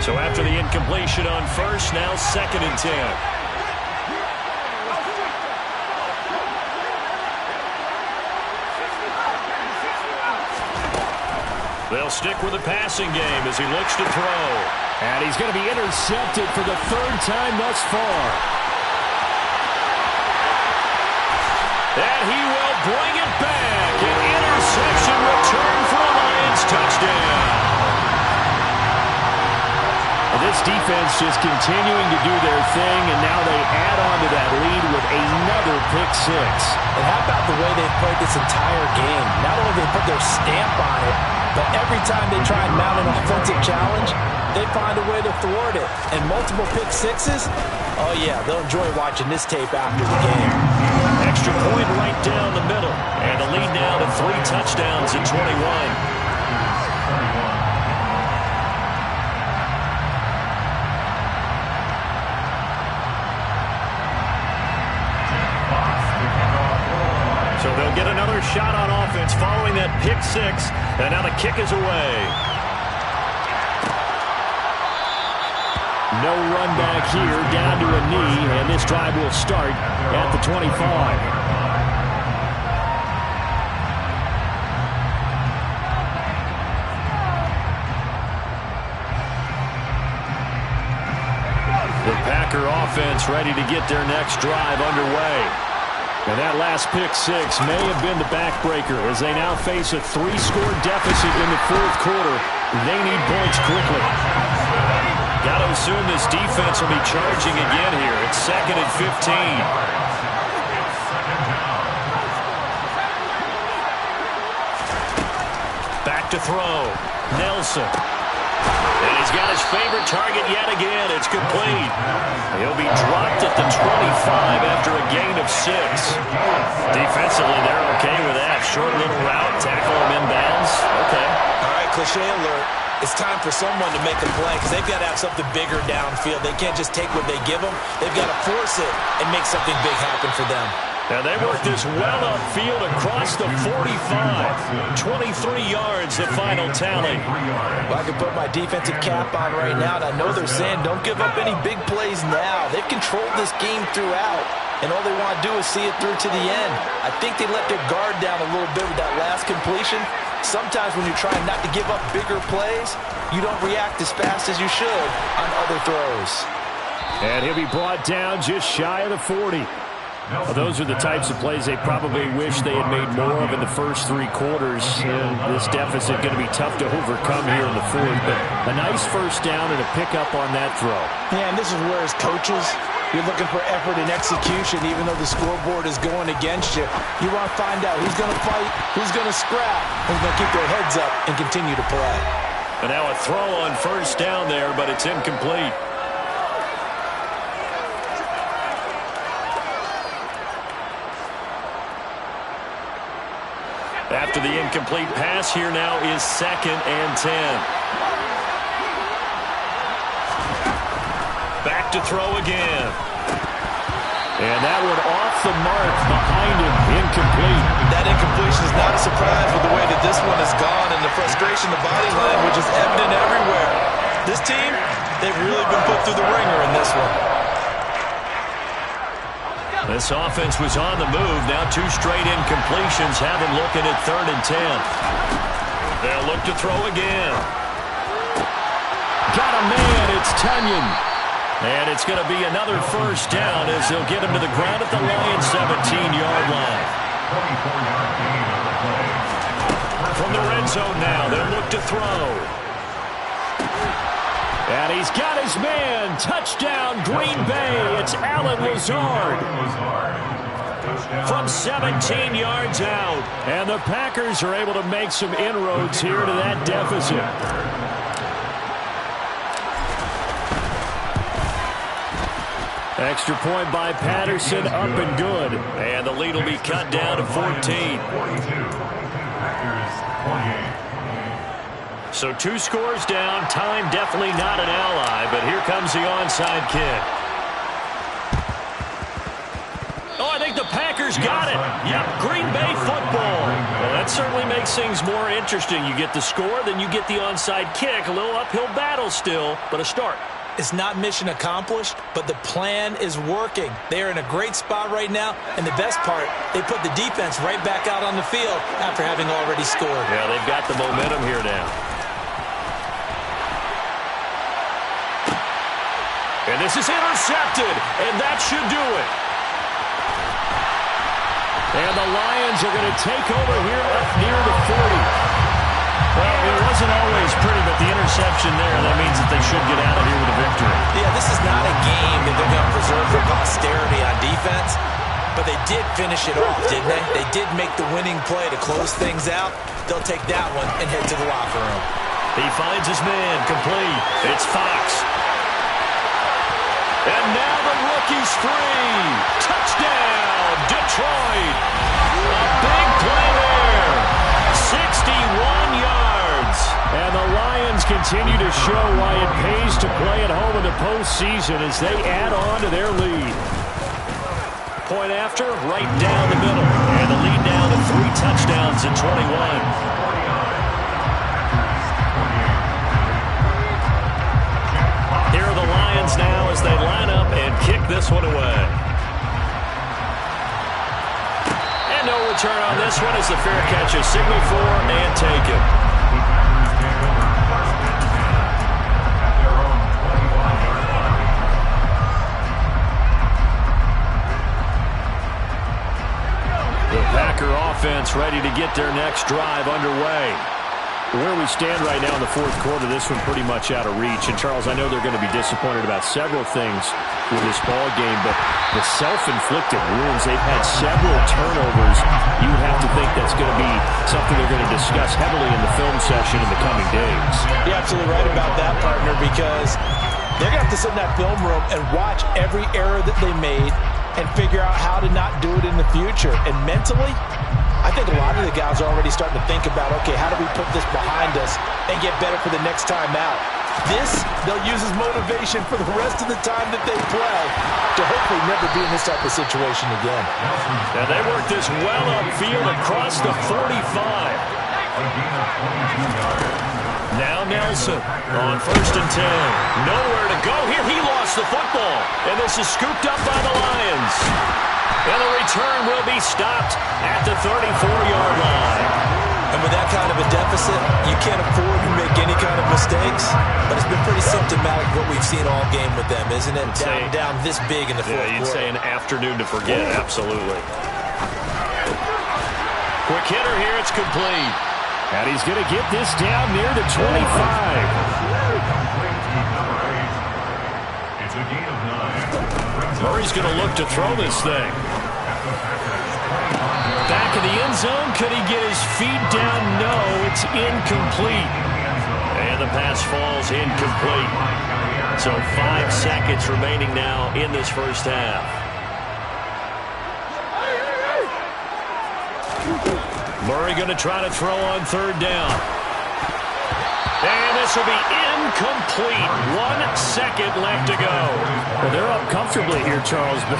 Speaker 2: So after the incompletion on first, now 2nd and 10. They'll stick with the passing game as he looks to throw.
Speaker 6: And he's going to be intercepted for the 3rd time thus far.
Speaker 2: And he will bring it back. An interception return for a Lions touchdown. this defense just continuing to do their thing, and now they add on to that lead with another pick six.
Speaker 3: And how about the way they've played this entire game? Not only do they put their stamp on it, but every time they try and mount an offensive challenge, they find a way to thwart it. And multiple pick sixes, oh yeah, they'll enjoy watching this tape after the game.
Speaker 2: Extra point right down the middle, and the lead now to 3 touchdowns at 21. So they'll get another shot on offense following that pick six, and now the kick is away. No run back here, down to a knee, and this drive will start at the 25. The Packer offense ready to get their next drive underway. And that last pick six may have been the backbreaker as they now face a 3-score deficit in the fourth quarter. They need points quickly. Got to assume this defense will be charging again here. It's 2nd and 15. Back to throw. Nelson. And he's got his favorite target yet again. It's complete. He'll be dropped at the 25 after a gain of 6. Defensively, they're okay with that. Short little route, tackle him inbounds. Okay.
Speaker 3: All right, cliche alert. It's time for someone to make a play because they've got to have something bigger downfield. They can't just take what they give them. They've got to force it and make something big happen for them.
Speaker 2: Now they work this well upfield across the 45. 23 yards, the final tally.
Speaker 3: Well, I can put my defensive cap on right now, and I know they're saying don't give up any big plays now. They've controlled this game throughout, and all they want to do is see it through to the end. I think they let their guard down a little bit with that last completion. Sometimes when you're trying not to give up bigger plays, you don't react as fast as you should on other throws.
Speaker 2: And he'll be brought down just shy of the 40. Well, those are the types of plays they probably wish they had made more of in the first 3 quarters. And this deficit going to be tough to overcome here in the fourth. But a nice first down and a pickup on that throw.
Speaker 3: Yeah, and this is where as coaches, you're looking for effort and execution, even though the scoreboard is going against you. You want to find out who's going to fight, who's going to scrap, who's going to keep their heads up and continue to play.
Speaker 2: And now a throw on first down there, but it's incomplete. After the incomplete pass, here now is 2nd and 10. Back to throw again. And that one off the mark behind him, incomplete.
Speaker 4: That incompletion is not a surprise with the way that this one has gone and the frustration, the body language is evident everywhere. This team, they've really been put through the ringer in this one.
Speaker 2: This offense was on the move. Now 2 straight incompletions have them looking at 3rd and 10. They'll look to throw again. Got a man. It's Tunyon. And it's going to be another first down as they'll get him to the ground at the Lions' 17-yard line. From the red zone now, they'll look to throw. And he's got his man. Touchdown, Green Bay. It's Allen Lazard. From 17 yards out. And the Packers are able to make some inroads here to that deficit. Extra point by Patterson, up and good. And the lead will be cut down to 14. So 2 scores down. Time definitely not an ally, but here comes the onside kick. Oh, I think the Packers got it. Yep, Green Bay football. Well, that certainly makes things more interesting. You get the score, then you get the onside kick. A little uphill battle still, but a start.
Speaker 3: It's not mission accomplished, but the plan is working. They're in a great spot right now, and the best part, they put the defense right back out on the field after having already scored.
Speaker 2: Yeah, they've got the momentum here now. And this is intercepted, and that should do it. And the Lions are going to take over here up near the 40.
Speaker 6: Well, it wasn't always pretty, but the interception there, that means that they should get out of here with a victory.
Speaker 4: Yeah, this is not a game that they're going to preserve for posterity on defense, but they did finish it off, didn't they? They did make the winning play to close things out. They'll take that one and head to the locker room.
Speaker 2: He finds his man, complete. It's Fox. And now the rookie's free. Touchdown, Detroit. A big play there. 61 yards. And the Lions continue to show why it pays to play at home in the postseason as they add on to their lead. Point after, right down the middle. And the lead down to 3 touchdowns at 21. Here are the Lions now as they line up and kick this one away. And no return on this one as the fair catch is signaled for and taken. The Packer offense ready to get their next drive underway. Where we stand right now in the fourth quarter, this one pretty much out of reach. And, Charles, I know they're going to be disappointed about several things with this ball game, but the self-inflicted wounds, they've had several turnovers. You would have to think that's going to be something they're going to discuss heavily in the film session in the coming days.
Speaker 3: You're absolutely right about that, partner, because they're going to have to sit in that film room and watch every error that they made and figure out how to not do it in the future. And mentally, I think a lot of the guys are already starting to think about, okay, how do we put this behind us and get better for the next time out? This, they'll use as motivation for the rest of the time that they play to hopefully never be in this type of situation again.
Speaker 2: And they work this well upfield across the 45. Now Nelson on 1st and 10. Nowhere to go here. He lost the football. And this is scooped up by the Lions. And the return will be stopped at the 34-yard line.
Speaker 4: And with that kind of a deficit, you can't afford to make any kind of mistakes. But it's been pretty symptomatic of what we've seen all game with them, isn't it? Down this big in the fourth quarter.
Speaker 2: You'd say an afternoon to forget, absolutely. Quick hitter here, it's complete. And he's going to get this down near the 25.
Speaker 5: It's a gain of 9.
Speaker 2: Murray's going to look to throw this thing. Back in the end zone. Could he get his feet down? No, it's incomplete. And the pass falls incomplete. So 5 seconds remaining now in this first half. Murray going to try to throw on 3rd down. And this will be incomplete. 1 second left to go.
Speaker 6: Well, they're up comfortably here, Charles, but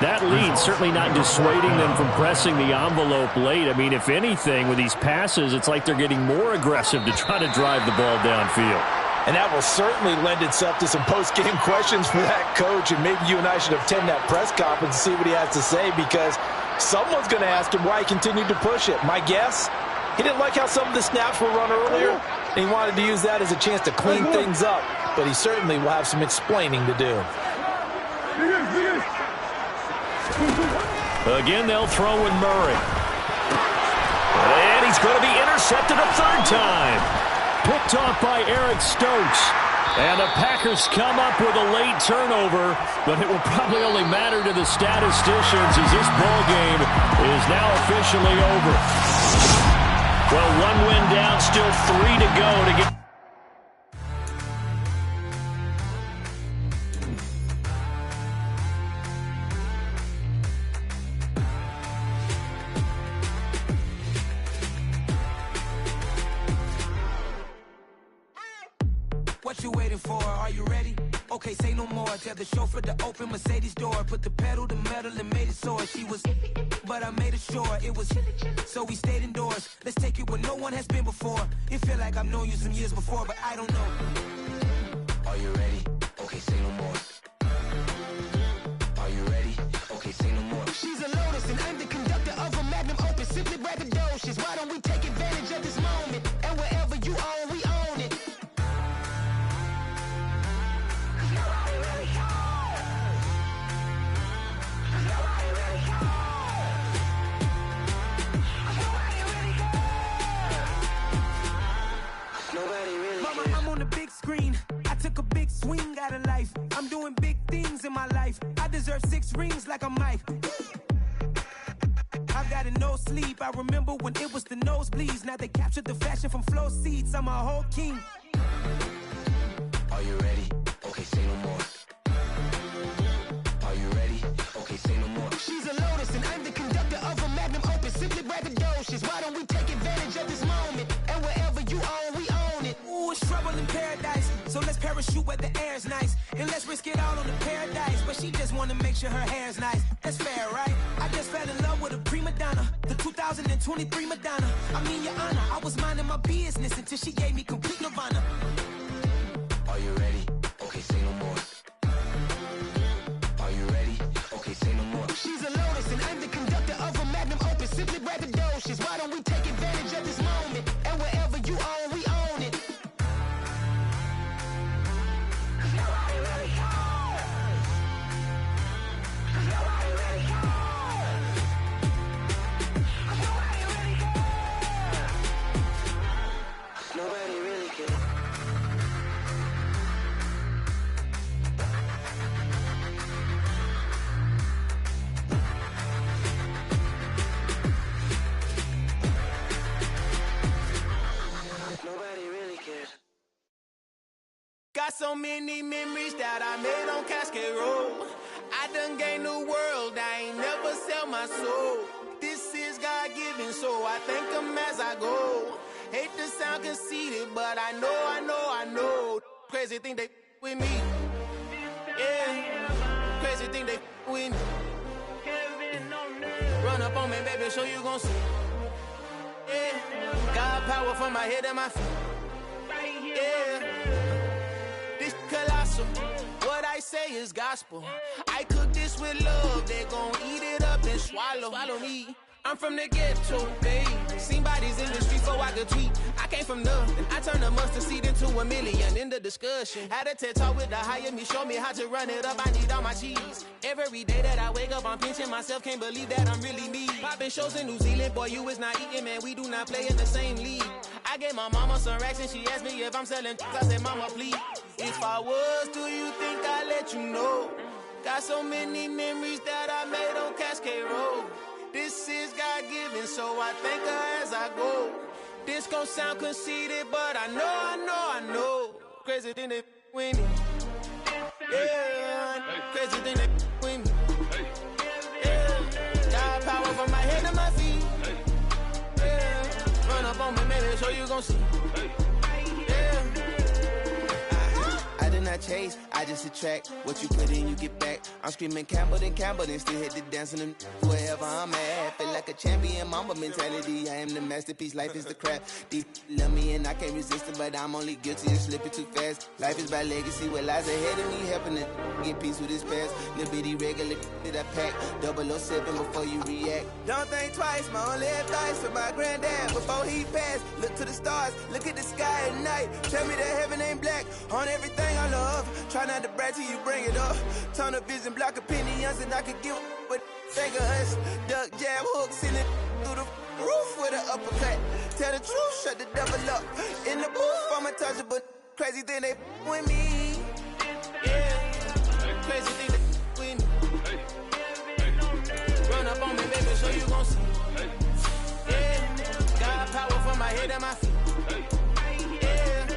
Speaker 6: that lead certainly not dissuading them from pressing the envelope late. I mean, if anything, with these passes, it's like they're getting more aggressive to try to drive the ball downfield.
Speaker 3: And that will certainly lend itself to some post-game questions for that coach, and maybe you and I should attend that press conference and see what he has to say, because someone's going to ask him why he continued to push it. My guess, he didn't like how some of the snaps were run earlier, and he wanted to use that as a chance to clean things up, but he certainly will have some explaining to do.
Speaker 2: Again, they'll throw in Murray. And he's going to be intercepted a 3rd time. Picked off by Eric Stokes. And the Packers come up with a late turnover, but it will probably only matter to the statisticians as this ball game is now officially over. Well, 1 win down, still 3 to go to get.
Speaker 7: What you waiting for? Are you ready? Okay, say no more. Tell the chauffeur to open Mercedes door. Put the pedal to metal and made it soar. She was, but I made it sure it was. So we stayed indoors. Let's take it where no one has been before. It feel like I've known you some years before, but I don't know. Are you ready? Okay, say no more. Are you ready? Okay, say no more. She's a Lotus and I'm the conductor of a Magnum Opus. Simply braggadocious. Why don't we take advantage of this moment? And wherever you own, we own it. 6 rings like a Mike. I've got a no sleep. I remember when it was the nosebleeds. Now they captured the fashion from flow seats. I'm a whole king.
Speaker 8: Are you ready? Okay, say no more. Are you ready? Okay, say no more.
Speaker 7: She's a lotus and I'm the conductor of a magnum opus. Simply braggadocious. Why don't we take advantage of this moment? And wherever you own, we own it. Ooh, it's trouble in paradise. So let's parachute where the air's nice. And let's risk it all on the paradise. But she just wanna make sure her hair's nice. That's fair, right? I just fell in love with a prima donna. The 2023 Madonna. I mean, your honor, I was minding my business until she gave me complete nirvana.
Speaker 8: Are you ready? Okay, say no more. Are you ready? Okay, say no more.
Speaker 7: She's a lotus and I'm the conductor of a magnum opus. Simply braggadocious. Why don't we take advantage of this moment? And wherever you own, we own it.
Speaker 8: Nobody really cares. Nobody really cares.
Speaker 7: Got so many memories that I made on Cascade Road. I done gained the world, I ain't never sell my soul. This is God-given, so I thank him as I go. Hate to sound conceited, but I know. Crazy thing they with me. Yeah, crazy thing they with me. Run up on me, baby, show you gon' see. Yeah, God power from my head and my feet. Yeah, this colossal. What I say is gospel. I cook this with love, they gon' eat it up and swallow me. I'm from the ghetto, babe. Seen bodies in the street so I could tweet. I came from nothing. I turned a mustard seed into a million in the discussion. Had a TED talk with the higher me, show me how to run it up. I need all my cheese. Every day that I wake up, I'm pinching myself. Can't believe that I'm really me. Popping shows in New Zealand, boy, you is not eating, man. We do not play in the same league. I gave my mama some racks and she asked me if I'm selling. I said, mama, please. If I was, do you think I'd let you know? Got so many memories that I made on Cascade Road. This is God-given, so I thank her as I go. This gon' sound conceited, but I know. Crazy thing they with me. Yeah, crazy thing they with me. Yeah, God power from my head to my feet. Yeah, run up on me, maybe so you gon' see. Yeah. I did not chase, I just attract. What you put in, you get back. I'm screaming Campbell, then still hit the dance and wherever I'm at. Feel like a champion, mamba mentality. I am the masterpiece, life is the crap. Deep love me and I can't resist it, but I'm only guilty of slipping too fast. Life is by legacy, what lies ahead of me, helping to get peace with his past. Little bitty regular that I pack, 007 before you react. Don't think twice, my only advice for my granddad before he passed. Look to the stars, look at the sky at night. Tell me that heaven ain't black on everything I love. Try not to brag till you bring it up. Tunnel vision, block opinions, and I could give what think of us. Duck, jab, hook, send it through the roof with an uppercut. Tell the truth, shut the devil up. In the booth, I'm untouchable. Crazy thing they with me. Yeah, crazy thing they with me. Run up on me, baby, so you gon' see. Yeah, God power from my head and my feet. Yeah.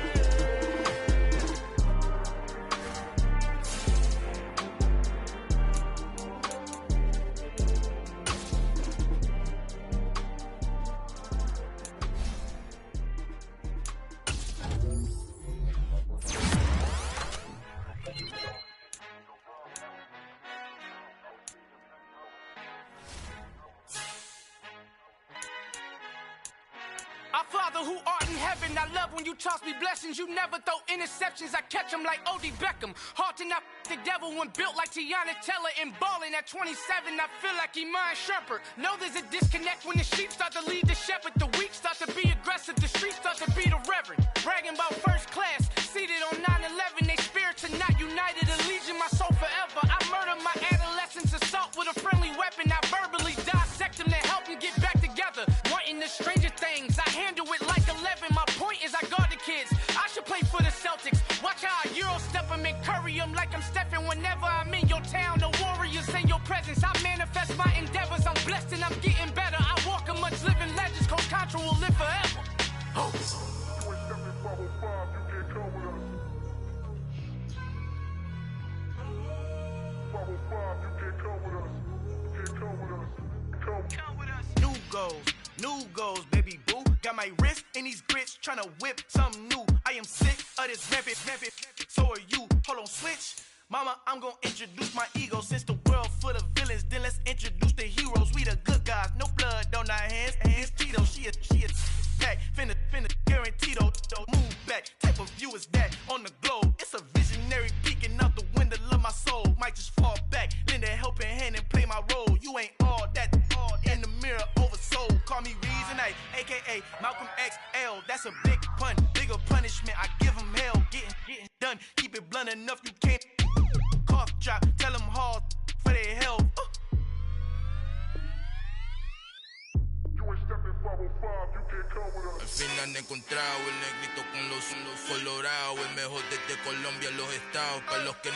Speaker 9: Our Father who art in heaven, I love when you toss me blessings. You never throw interceptions, I catch them like O.D. Beckham. Hard to not the devil when built like Tiana Teller and balling at 27. I feel like Iman Shumpert. Know there's a disconnect when the sheep start to lead the shepherd. The weak start to be aggressive, the streets start to be the reverend. Bragging about first class, seated on 9/11. They spirits are not united, a legion, my soul forever. I murder my adolescence, assault with a friendly weapon. I verbally dissect them to help them get back together. Wanting the stranger things, I handle it like 11. My point is I guard the kids. I should play for the Celtics. Watch how I Euro step them and curry them like I'm Stephen. Whenever I'm in your town, the Warriors and your New goals, baby boo. Got my wrist in these grits, tryna whip something new. I am sick of this rampant. So are you. Hold on, switch. Mama, I'm gonna introduce my ego. Since the world full of villains, then let's introduce the heroes. We the good guys, no blood on our hands. Hands Tito, she a pack. Finna guaranteed though. Move back, type of view is that on the globe? It's a visionary peeking out the window of my soul. Might just fall back, lend a helping hand and play my role. You ain't all that in the mirror oversold. Call me Reason A, aka Malcolm XL. That's a big pun, bigger punishment. I give him hell, getting done. Keep it blunt enough, you can't cough drop. Tell them hard for their health.
Speaker 10: Al fin han encontrado el negrito con los colorados, el mejor desde Colombia, los estados, para los que no